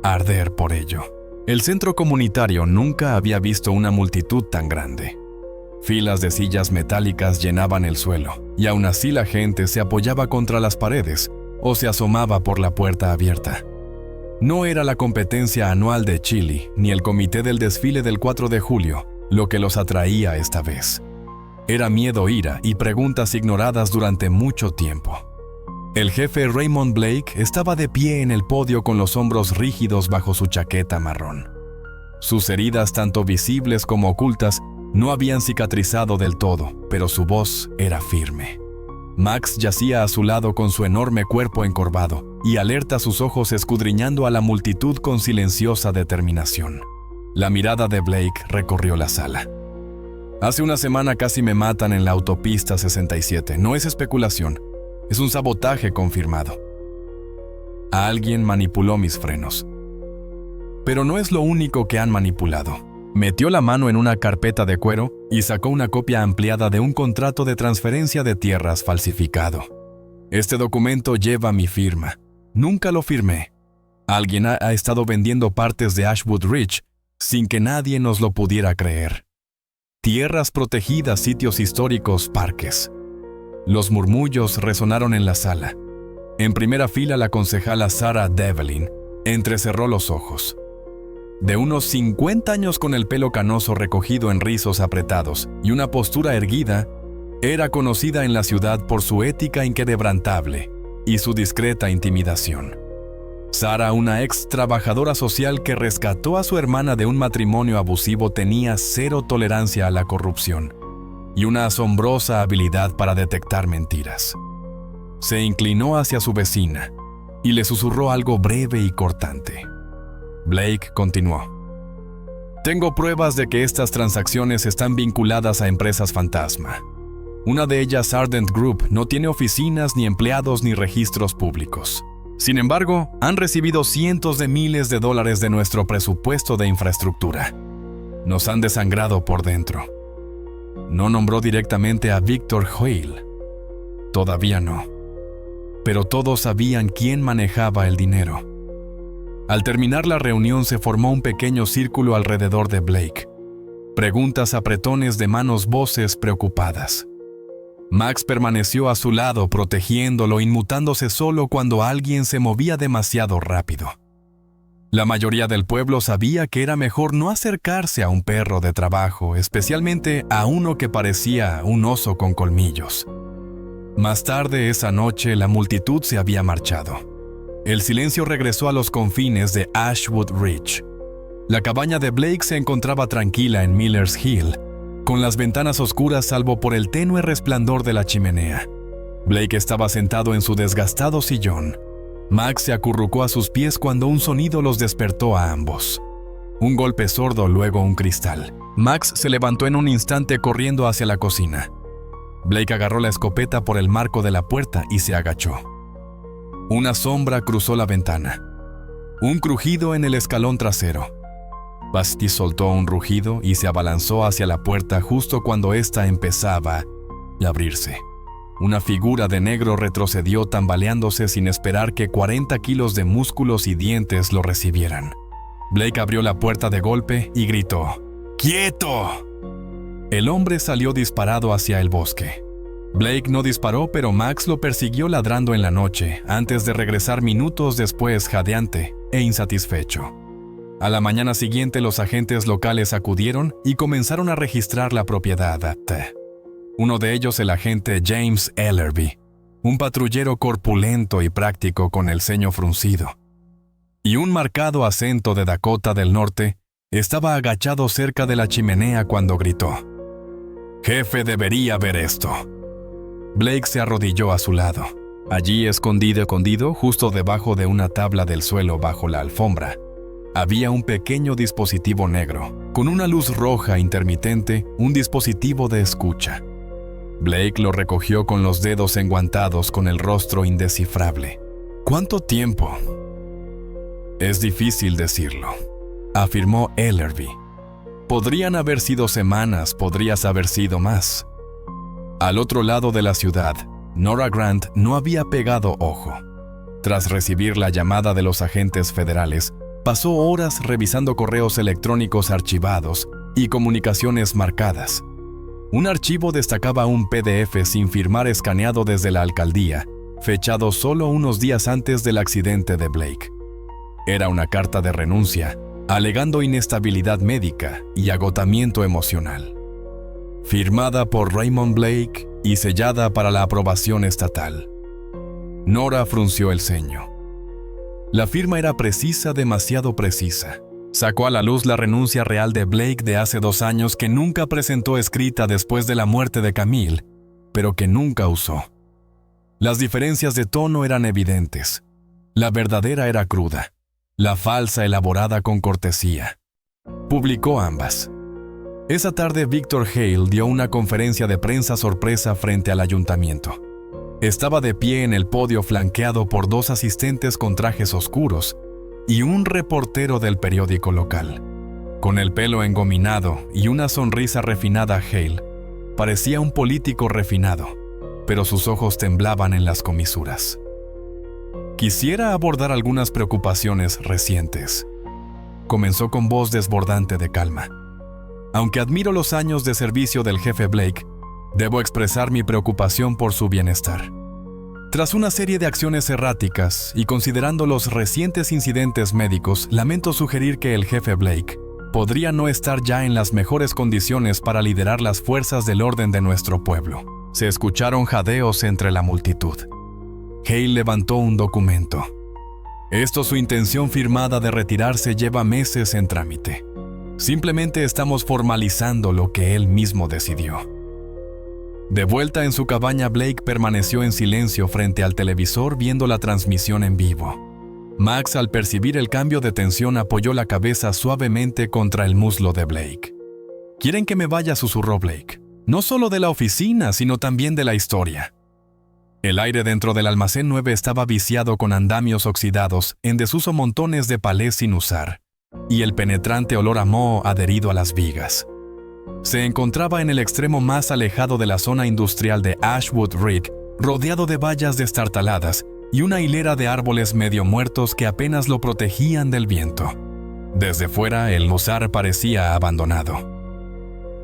arder por ello. El centro comunitario nunca había visto una multitud tan grande. Filas de sillas metálicas llenaban el suelo, y aún así la gente se apoyaba contra las paredes o se asomaba por la puerta abierta. No era la competencia anual de Chile ni el comité del desfile del 4 de julio lo que los atraía esta vez. Era miedo, ira y preguntas ignoradas durante mucho tiempo. El jefe Raymond Blake estaba de pie en el podio con los hombros rígidos bajo su chaqueta marrón. Sus heridas, tanto visibles como ocultas, no habían cicatrizado del todo, pero su voz era firme. Max yacía a su lado con su enorme cuerpo encorvado y alerta, sus ojos escudriñando a la multitud con silenciosa determinación. La mirada de Blake recorrió la sala. Hace una semana casi me matan en la autopista 67. No es especulación, es un sabotaje confirmado. Alguien manipuló mis frenos. Pero no es lo único que han manipulado. Metió la mano en una carpeta de cuero y sacó una copia ampliada de un contrato de transferencia de tierras falsificado. Este documento lleva mi firma. Nunca lo firmé. Alguien ha estado vendiendo partes de Ashwood Ridge sin que nadie nos lo pudiera creer. Tierras protegidas, sitios históricos, parques. Los murmullos resonaron en la sala. En primera fila, la concejala Sarah Devlin entrecerró los ojos. De unos 50 años, con el pelo canoso recogido en rizos apretados y una postura erguida, era conocida en la ciudad por su ética inquebrantable y su discreta intimidación. Sarah, una ex trabajadora social que rescató a su hermana de un matrimonio abusivo, tenía cero tolerancia a la corrupción y una asombrosa habilidad para detectar mentiras. Se inclinó hacia su vecina y le susurró algo breve y cortante. Blake continuó: «Tengo pruebas de que estas transacciones están vinculadas a empresas fantasma. Una de ellas, Ardent Group, no tiene oficinas, ni empleados, ni registros públicos. Sin embargo, han recibido cientos de miles de dólares de nuestro presupuesto de infraestructura. Nos han desangrado por dentro». No nombró directamente a Victor Hale. Todavía no. Pero todos sabían quién manejaba el dinero. Al terminar la reunión, se formó un pequeño círculo alrededor de Blake. Preguntas, apretones de manos, voces preocupadas. Max permaneció a su lado, protegiéndolo, inmutándose solo cuando alguien se movía demasiado rápido. La mayoría del pueblo sabía que era mejor no acercarse a un perro de trabajo, especialmente a uno que parecía un oso con colmillos. Más tarde esa noche, la multitud se había marchado. El silencio regresó a los confines de Ashwood Ridge. La cabaña de Blake se encontraba tranquila en Miller's Hill, con las ventanas oscuras salvo por el tenue resplandor de la chimenea. Blake estaba sentado en su desgastado sillón. Max se acurrucó a sus pies cuando un sonido los despertó a ambos. Un golpe sordo, luego un cristal. Max se levantó en un instante corriendo hacia la cocina. Blake agarró la escopeta por el marco de la puerta y se agachó. Una sombra cruzó la ventana. Un crujido en el escalón trasero. Basti soltó un rugido y se abalanzó hacia la puerta justo cuando ésta empezaba a abrirse. Una figura de negro retrocedió tambaleándose sin esperar que 40 kilos de músculos y dientes lo recibieran. Blake abrió la puerta de golpe y gritó: ¡Quieto! El hombre salió disparado hacia el bosque. Blake no disparó, pero Max lo persiguió ladrando en la noche, antes de regresar minutos después jadeante e insatisfecho. A la mañana siguiente, los agentes locales acudieron y comenzaron a registrar la propiedad. Uno de ellos, el agente James Ellerby, un patrullero corpulento y práctico con el ceño fruncido, y un marcado acento de Dakota del Norte, estaba agachado cerca de la chimenea cuando gritó: «Jefe, debería ver esto». Blake se arrodilló a su lado. Allí, escondido, justo debajo de una tabla del suelo bajo la alfombra, había un pequeño dispositivo negro, con una luz roja intermitente, un dispositivo de escucha. Blake lo recogió con los dedos enguantados, con el rostro indescifrable. «¿Cuánto tiempo?» «Es difícil decirlo», afirmó Ellerby. «Podrían haber sido semanas, podrías haber sido más». Al otro lado de la ciudad, Nora Grant no había pegado ojo. Tras recibir la llamada de los agentes federales, pasó horas revisando correos electrónicos archivados y comunicaciones marcadas. Un archivo destacaba un PDF sin firmar escaneado desde la alcaldía, fechado solo unos días antes del accidente de Blake. Era una carta de renuncia, alegando inestabilidad médica y agotamiento emocional. Firmada por Raymond Blake y sellada para la aprobación estatal. Nora frunció el ceño. La firma era precisa, demasiado precisa. Sacó a la luz la renuncia real de Blake de hace 2 años, que nunca presentó escrita después de la muerte de Camille, pero que nunca usó. Las diferencias de tono eran evidentes. La verdadera era cruda, la falsa elaborada con cortesía. Publicó ambas. Esa tarde, Victor Hale dio una conferencia de prensa sorpresa frente al ayuntamiento. Estaba de pie en el podio, flanqueado por 2 asistentes con trajes oscuros y un reportero del periódico local. Con el pelo engominado y una sonrisa refinada, Hale parecía un político refinado, pero sus ojos temblaban en las comisuras. «Quisiera abordar algunas preocupaciones recientes», comenzó con voz desbordante de calma. «Aunque admiro los años de servicio del jefe Blake, Debo expresar mi preocupación por su bienestar. Tras una serie de acciones erráticas y considerando los recientes incidentes médicos, lamento sugerir que el jefe Blake podría no estar ya en las mejores condiciones para liderar las fuerzas del orden de nuestro pueblo. Se escucharon jadeos entre la multitud. Hale levantó un documento. Su intención firmada de retirarse lleva meses en trámite. Simplemente estamos formalizando lo que él mismo decidió. De vuelta en su cabaña, Blake permaneció en silencio frente al televisor viendo la transmisión en vivo. Max, al percibir el cambio de tensión, apoyó la cabeza suavemente contra el muslo de Blake. «¿Quieren que me vaya?», susurró Blake. «No solo de la oficina, sino también de la historia». El aire dentro del almacén 9 estaba viciado con andamios oxidados, en desuso montones de palés sin usar, y el penetrante olor a moho adherido a las vigas. Se encontraba en el extremo más alejado de la zona industrial de Ashwood Ridge, rodeado de vallas destartaladas y una hilera de árboles medio muertos que apenas lo protegían del viento. Desde fuera, el lugar parecía abandonado.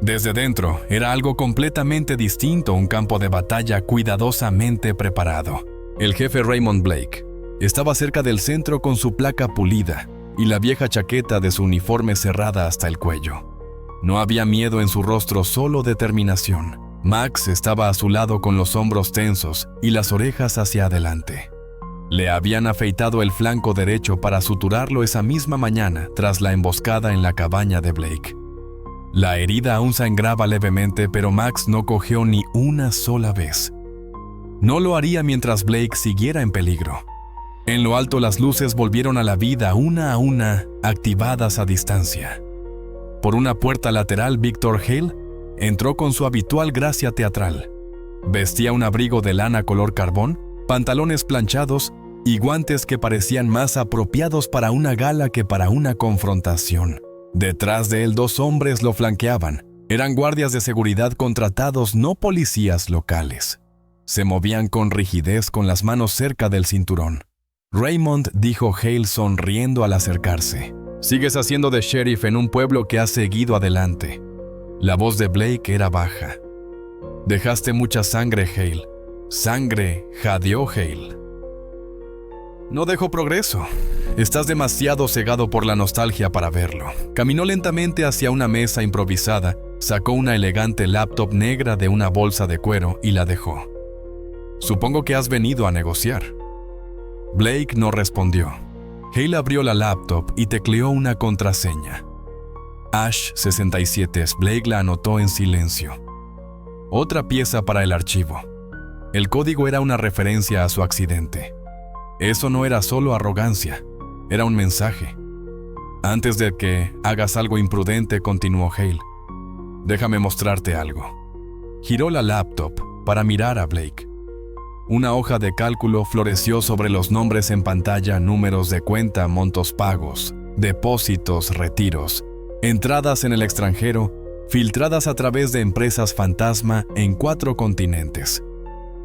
Desde dentro, era algo completamente distinto, un campo de batalla cuidadosamente preparado. El jefe Raymond Blake estaba cerca del centro con su placa pulida y la vieja chaqueta de su uniforme cerrada hasta el cuello. No había miedo en su rostro, solo determinación. Max estaba a su lado con los hombros tensos y las orejas hacia adelante. Le habían afeitado el flanco derecho para suturarlo esa misma mañana tras la emboscada en la cabaña de Blake. La herida aún sangraba levemente, pero Max no cojeó ni una sola vez. No lo haría mientras Blake siguiera en peligro. En lo alto, las luces volvieron a la vida una a una, activadas a distancia. Por una puerta lateral, Victor Hale entró con su habitual gracia teatral. Vestía un abrigo de lana color carbón, pantalones planchados y guantes que parecían más apropiados para una gala que para una confrontación. Detrás de él, 2 hombres lo flanqueaban. Eran guardias de seguridad contratados, no policías locales. Se movían con rigidez, con las manos cerca del cinturón. «Raymond», dijo Hale sonriendo al acercarse, «sigues haciendo de sheriff en un pueblo que ha seguido adelante». La voz de Blake era baja. «Dejaste mucha sangre, Hale». «Sangre», jadeó Hale. «No dejo progreso. Estás demasiado cegado por la nostalgia para verlo». Caminó lentamente hacia una mesa improvisada, sacó una elegante laptop negra de una bolsa de cuero y la dejó. «Supongo que has venido a negociar». Blake no respondió. Hale abrió la laptop y tecleó una contraseña. Ash 67. Blake la anotó en silencio. Otra pieza para el archivo. El código era una referencia a su accidente. Eso no era solo arrogancia, era un mensaje. «Antes de que hagas algo imprudente», continuó Hale, «déjame mostrarte algo». Giró la laptop para mirar a Blake. Una hoja de cálculo floreció sobre los nombres en pantalla: números de cuenta, montos pagos, depósitos, retiros, entradas en el extranjero, filtradas a través de empresas fantasma en 4 continentes.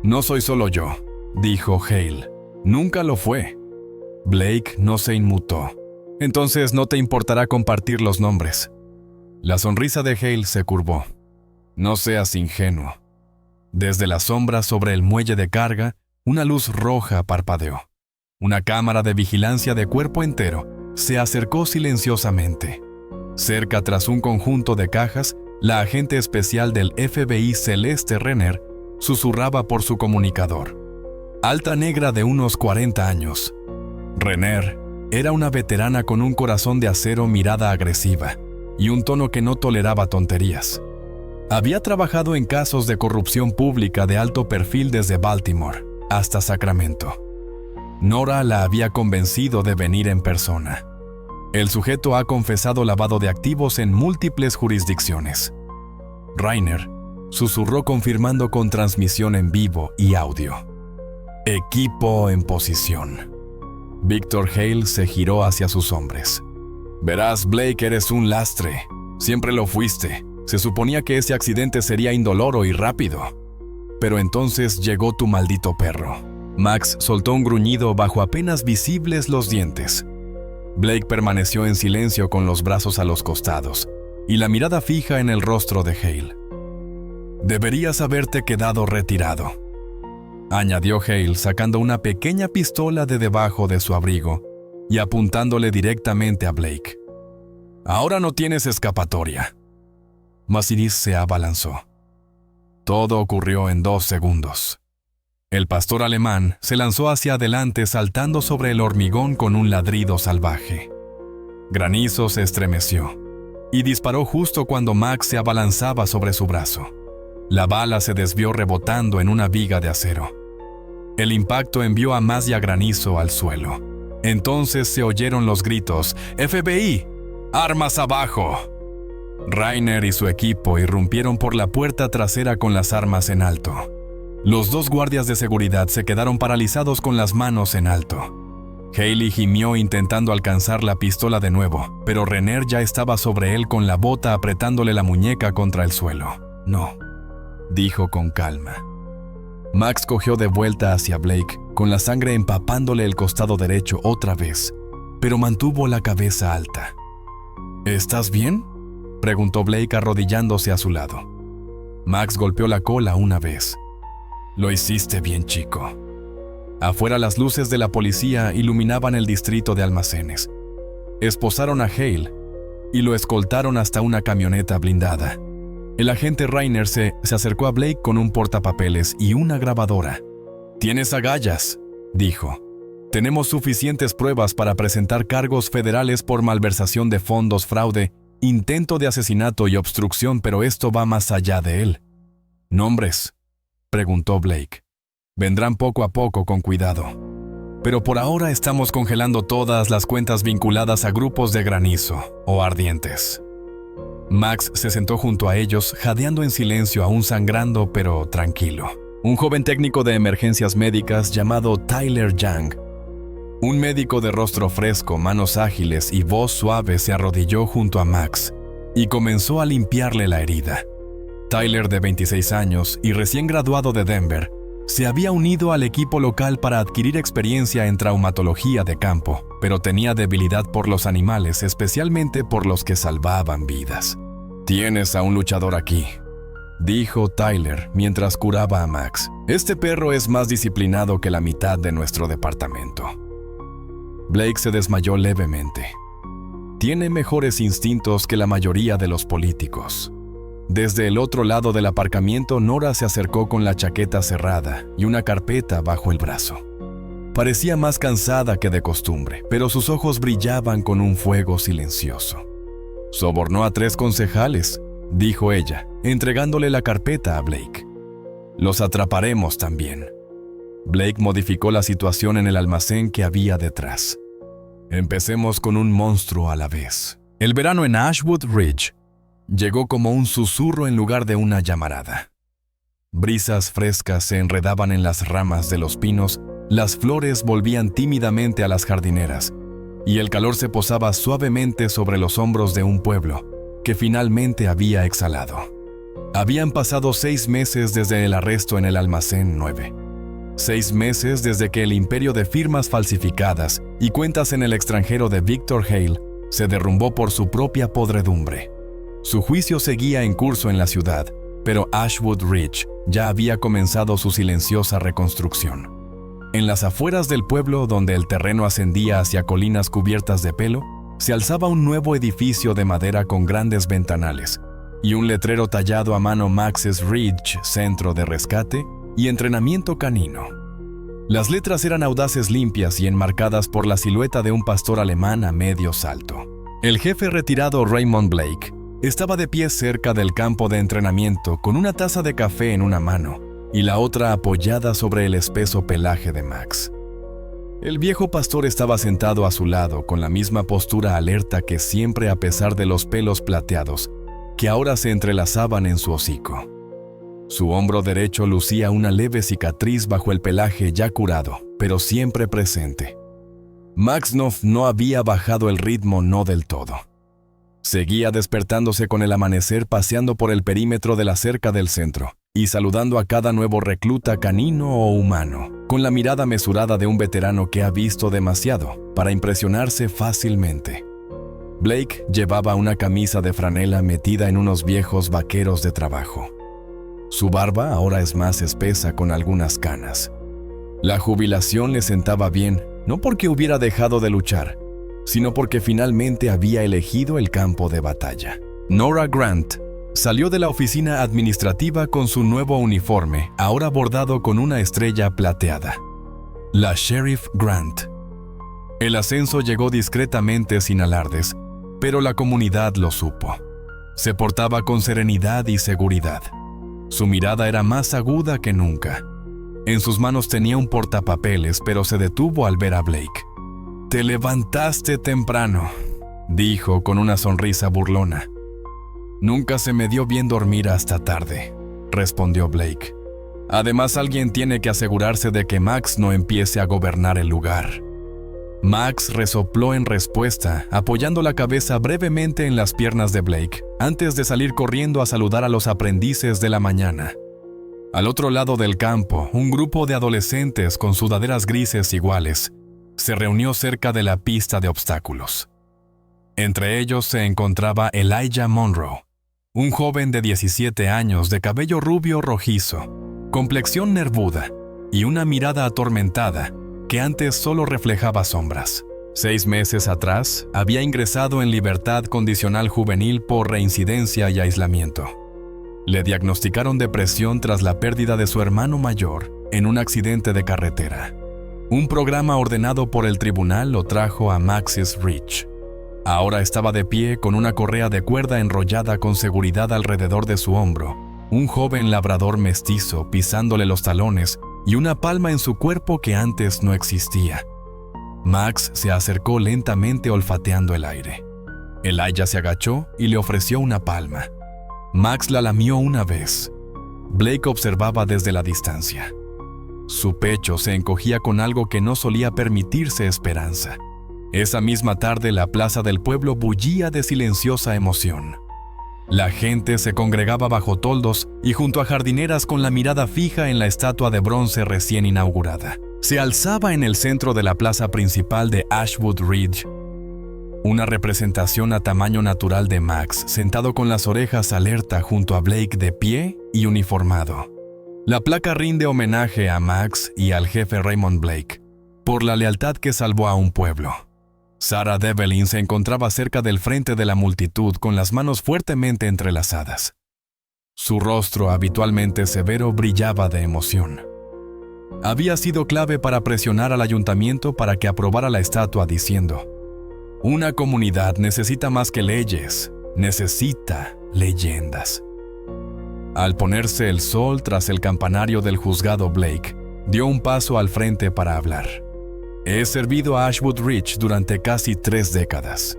«No soy solo yo», dijo Hale. «Nunca lo fue». Blake no se inmutó. «Entonces no te importará compartir los nombres». La sonrisa de Hale se curvó. «No seas ingenuo». Desde la sombra sobre el muelle de carga, una luz roja parpadeó. Una cámara de vigilancia de cuerpo entero se acercó silenciosamente. Cerca, tras un conjunto de cajas, la agente especial del FBI, Celeste Renner, susurraba por su comunicador. Alta, negra de unos 40 años. Renner era una veterana con un corazón de acero, mirada agresiva y un tono que no toleraba tonterías. Había trabajado en casos de corrupción pública de alto perfil desde Baltimore hasta Sacramento. Nora la había convencido de venir en persona. El sujeto ha confesado lavado de activos en múltiples jurisdicciones. Rainer susurró, confirmando con transmisión en vivo y audio. Equipo en posición. Victor Hale se giró hacia sus hombres. «Verás, Blake, eres un lastre. Siempre lo fuiste. Se suponía que ese accidente sería indoloro y rápido. Pero entonces llegó tu maldito perro». Max soltó un gruñido bajo apenas visibles los dientes. Blake permaneció en silencio con los brazos a los costados y la mirada fija en el rostro de Hale. Deberías haberte quedado retirado», añadió Hale, sacando una pequeña pistola de debajo de su abrigo y apuntándole directamente a Blake. «Ahora no tienes escapatoria». Masiris se abalanzó. Todo ocurrió en 2 segundos. El pastor alemán se lanzó hacia adelante saltando sobre el hormigón con un ladrido salvaje. Granizo se estremeció y disparó justo cuando Max se abalanzaba sobre su brazo. La bala se desvió rebotando en una viga de acero. El impacto envió a Max y a Granizo al suelo. Entonces se oyeron los gritos: «FBI, armas abajo». Rainer y su equipo irrumpieron por la puerta trasera con las armas en alto. Los 2 guardias de seguridad se quedaron paralizados con las manos en alto. Haley gimió intentando alcanzar la pistola de nuevo, pero Renner ya estaba sobre él con la bota apretándole la muñeca contra el suelo. «No», dijo con calma. Max cogió de vuelta hacia Blake, con la sangre empapándole el costado derecho otra vez, pero mantuvo la cabeza alta. «¿Estás bien?», preguntó Blake arrodillándose a su lado. Max golpeó la cola una vez. «Lo hiciste bien, chico». Afuera, las luces de la policía iluminaban el distrito de almacenes. Esposaron a Hale y lo escoltaron hasta una camioneta blindada. El agente Rainer se acercó a Blake con un portapapeles y una grabadora. «Tienes agallas», dijo. «Tenemos suficientes pruebas para presentar cargos federales por malversación de fondos, fraude, intento de asesinato y obstrucción, pero esto va más allá de él». «¿Nombres?», preguntó Blake. «Vendrán poco a poco, con cuidado. Pero por ahora estamos congelando todas las cuentas vinculadas a grupos de Granizo o ardientes». Max se sentó junto a ellos, jadeando en silencio, aún sangrando, pero tranquilo. Un joven técnico de emergencias médicas llamado Tyler Young, un médico de rostro fresco, manos ágiles y voz suave, se arrodilló junto a Max y comenzó a limpiarle la herida. Tyler, de 26 años y recién graduado de Denver, se había unido al equipo local para adquirir experiencia en traumatología de campo, pero tenía debilidad por los animales, especialmente por los que salvaban vidas. «Tienes a un luchador aquí», dijo Tyler mientras curaba a Max. «Este perro es más disciplinado que la mitad de nuestro departamento». Blake se desmayó levemente. «Tiene mejores instintos que la mayoría de los políticos». Desde el otro lado del aparcamiento, Nora se acercó con la chaqueta cerrada y una carpeta bajo el brazo. Parecía más cansada que de costumbre, pero sus ojos brillaban con un fuego silencioso. «Sobornó a 3 concejales», dijo ella, entregándole la carpeta a Blake. «Los atraparemos también». Blake modificó la situación en el almacén que había detrás. «Empecemos con un monstruo a la vez». El verano en Ashwood Ridge llegó como un susurro en lugar de una llamarada. Brisas frescas se enredaban en las ramas de los pinos, las flores volvían tímidamente a las jardineras, y el calor se posaba suavemente sobre los hombros de un pueblo que finalmente había exhalado. Habían pasado 6 meses desde el arresto en el almacén 9. 6 meses desde que el imperio de firmas falsificadas y cuentas en el extranjero de Victor Hale se derrumbó por su propia podredumbre. Su juicio seguía en curso en la ciudad, pero Ashwood Ridge ya había comenzado su silenciosa reconstrucción. En las afueras del pueblo, donde el terreno ascendía hacia colinas cubiertas de pelo, se alzaba un nuevo edificio de madera con grandes ventanales y un letrero tallado a mano: Max's Ridge, Centro de Rescate y Entrenamiento Canino. Las letras eran audaces, limpias y enmarcadas por la silueta de un pastor alemán a medio salto. El jefe retirado Raymond Blake estaba de pie cerca del campo de entrenamiento con una taza de café en una mano y la otra apoyada sobre el espeso pelaje de Max. El viejo pastor estaba sentado a su lado con la misma postura alerta que siempre, a pesar de los pelos plateados que ahora se entrelazaban en su hocico. Su hombro derecho lucía una leve cicatriz bajo el pelaje ya curado, pero siempre presente. Max no había bajado el ritmo, no del todo. Seguía despertándose con el amanecer, paseando por el perímetro de la cerca del centro y saludando a cada nuevo recluta, canino o humano, con la mirada mesurada de un veterano que ha visto demasiado para impresionarse fácilmente. Blake llevaba una camisa de franela metida en unos viejos vaqueros de trabajo. Su barba ahora es más espesa con algunas canas. La jubilación le sentaba bien, no porque hubiera dejado de luchar, sino porque finalmente había elegido el campo de batalla. Nora Grant salió de la oficina administrativa con su nuevo uniforme, ahora bordado con una estrella plateada. La Sheriff Grant. El ascenso llegó discretamente sin alardes, pero la comunidad lo supo. Se portaba con serenidad y seguridad. Su mirada era más aguda que nunca. En sus manos tenía un portapapeles, pero se detuvo al ver a Blake. «Te levantaste temprano», dijo con una sonrisa burlona. «Nunca se me dio bien dormir hasta tarde», respondió Blake. «Además, alguien tiene que asegurarse de que Max no empiece a gobernar el lugar». Max resopló en respuesta, apoyando la cabeza brevemente en las piernas de Blake, antes de salir corriendo a saludar a los aprendices de la mañana. Al otro lado del campo, un grupo de adolescentes con sudaderas grises iguales se reunió cerca de la pista de obstáculos. Entre ellos se encontraba Elijah Monroe, un joven de 17 años de cabello rubio rojizo, complexión nervuda y una mirada atormentada que antes solo reflejaba sombras. 6 meses atrás, había ingresado en libertad condicional juvenil por reincidencia y aislamiento. Le diagnosticaron depresión tras la pérdida de su hermano mayor en un accidente de carretera. Un programa ordenado por el tribunal lo trajo a Maxis Ridge. Ahora estaba de pie con una correa de cuerda enrollada con seguridad alrededor de su hombro, un joven labrador mestizo pisándole los talones y una palma en su cuerpo que antes no existía. Max se acercó lentamente olfateando el aire. Elijah se agachó y le ofreció una palma. Max la lamió una vez. Blake observaba desde la distancia. Su pecho se encogía con algo que no solía permitirse esperanza. Esa misma tarde la plaza del pueblo bullía de silenciosa emoción. La gente se congregaba bajo toldos y junto a jardineras con la mirada fija en la estatua de bronce recién inaugurada. Se alzaba en el centro de la plaza principal de Ashwood Ridge una representación a tamaño natural de Max, sentado con las orejas alerta junto a Blake de pie y uniformado. La placa rinde homenaje a Max y al jefe Raymond Blake por la lealtad que salvó a un pueblo. Sarah Devlin se encontraba cerca del frente de la multitud con las manos fuertemente entrelazadas. Su rostro, habitualmente severo, brillaba de emoción. Había sido clave para presionar al ayuntamiento para que aprobara la estatua diciendo: «Una comunidad necesita más que leyes, necesita leyendas». Al ponerse el sol tras el campanario del juzgado, Blake dio un paso al frente para hablar. «He servido a Ashwood Ridge durante casi 3 décadas»,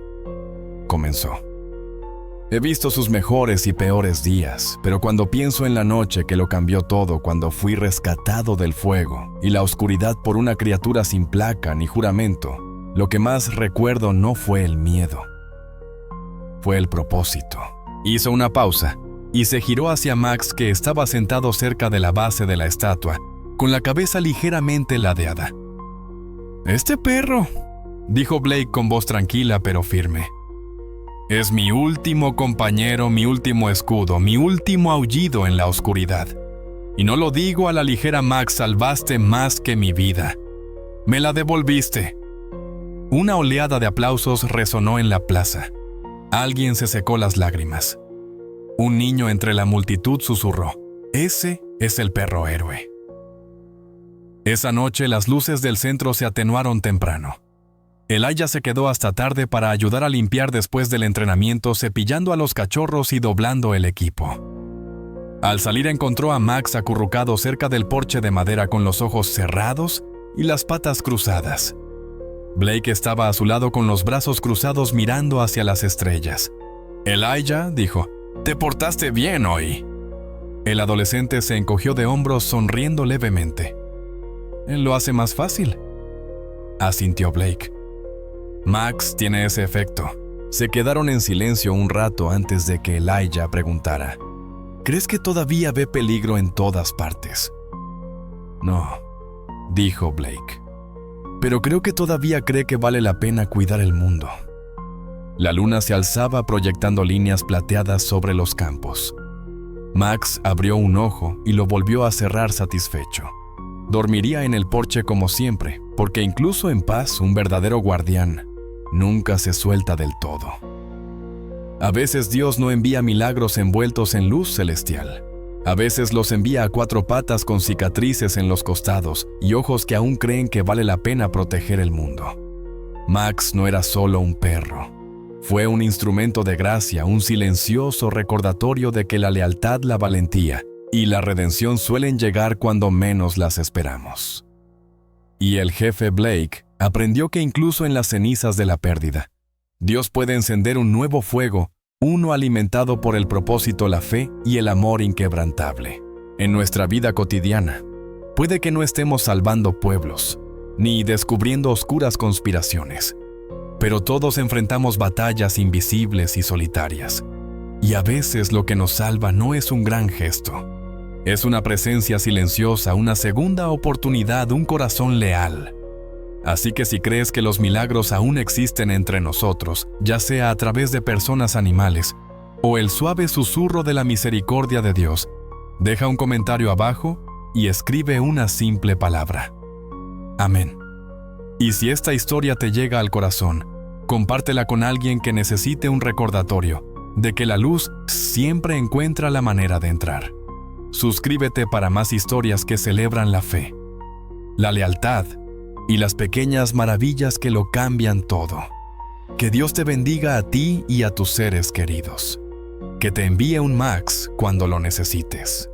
comenzó. «He visto sus mejores y peores días, pero cuando pienso en la noche que lo cambió todo, cuando fui rescatado del fuego y la oscuridad por una criatura sin placa ni juramento, lo que más recuerdo no fue el miedo, fue el propósito». Hizo una pausa y se giró hacia Max, que estaba sentado cerca de la base de la estatua, con la cabeza ligeramente ladeada. «Este perro», dijo Blake con voz tranquila pero firme, «es mi último compañero, mi último escudo, mi último aullido en la oscuridad. Y no lo digo a la ligera, Max, salvaste más que mi vida. Me la devolviste». Una oleada de aplausos resonó en la plaza. Alguien se secó las lágrimas. Un niño entre la multitud susurró: «Ese es el perro héroe». Esa noche las luces del centro se atenuaron temprano. Elijah se quedó hasta tarde para ayudar a limpiar después del entrenamiento, cepillando a los cachorros y doblando el equipo. Al salir encontró a Max acurrucado cerca del porche de madera con los ojos cerrados y las patas cruzadas. Blake estaba a su lado con los brazos cruzados mirando hacia las estrellas. «Elijah», dijo, «te portaste bien hoy». El adolescente se encogió de hombros sonriendo levemente. «Él lo hace más fácil», asintió Blake. «Max tiene ese efecto». Se quedaron en silencio un rato antes de que Elijah preguntara: «¿Crees que todavía ve peligro en todas partes?» «No», dijo Blake. «Pero creo que todavía cree que vale la pena cuidar el mundo». La luna se alzaba proyectando líneas plateadas sobre los campos. Max abrió un ojo y lo volvió a cerrar satisfecho. Dormiría en el porche como siempre, porque incluso en paz un verdadero guardián nunca se suelta del todo. A veces Dios no envía milagros envueltos en luz celestial. A veces los envía a 4 patas con cicatrices en los costados y ojos que aún creen que vale la pena proteger el mundo. Max no era solo un perro. Fue un instrumento de gracia, un silencioso recordatorio de que la lealtad, la valentía y la redención suelen llegar cuando menos las esperamos. Y el jefe Blake aprendió que incluso en las cenizas de la pérdida, Dios puede encender un nuevo fuego, uno alimentado por el propósito, la fe y el amor inquebrantable. En nuestra vida cotidiana, puede que no estemos salvando pueblos, ni descubriendo oscuras conspiraciones, pero todos enfrentamos batallas invisibles y solitarias. Y a veces lo que nos salva no es un gran gesto. Es una presencia silenciosa, una segunda oportunidad, un corazón leal. Así que si crees que los milagros aún existen entre nosotros, ya sea a través de personas, animales, o el suave susurro de la misericordia de Dios, deja un comentario abajo y escribe una simple palabra. Amén. Y si esta historia te llega al corazón, compártela con alguien que necesite un recordatorio de que la luz siempre encuentra la manera de entrar. Suscríbete para más historias que celebran la fe, la lealtad y las pequeñas maravillas que lo cambian todo. Que Dios te bendiga a ti y a tus seres queridos. Que te envíe un Max cuando lo necesites.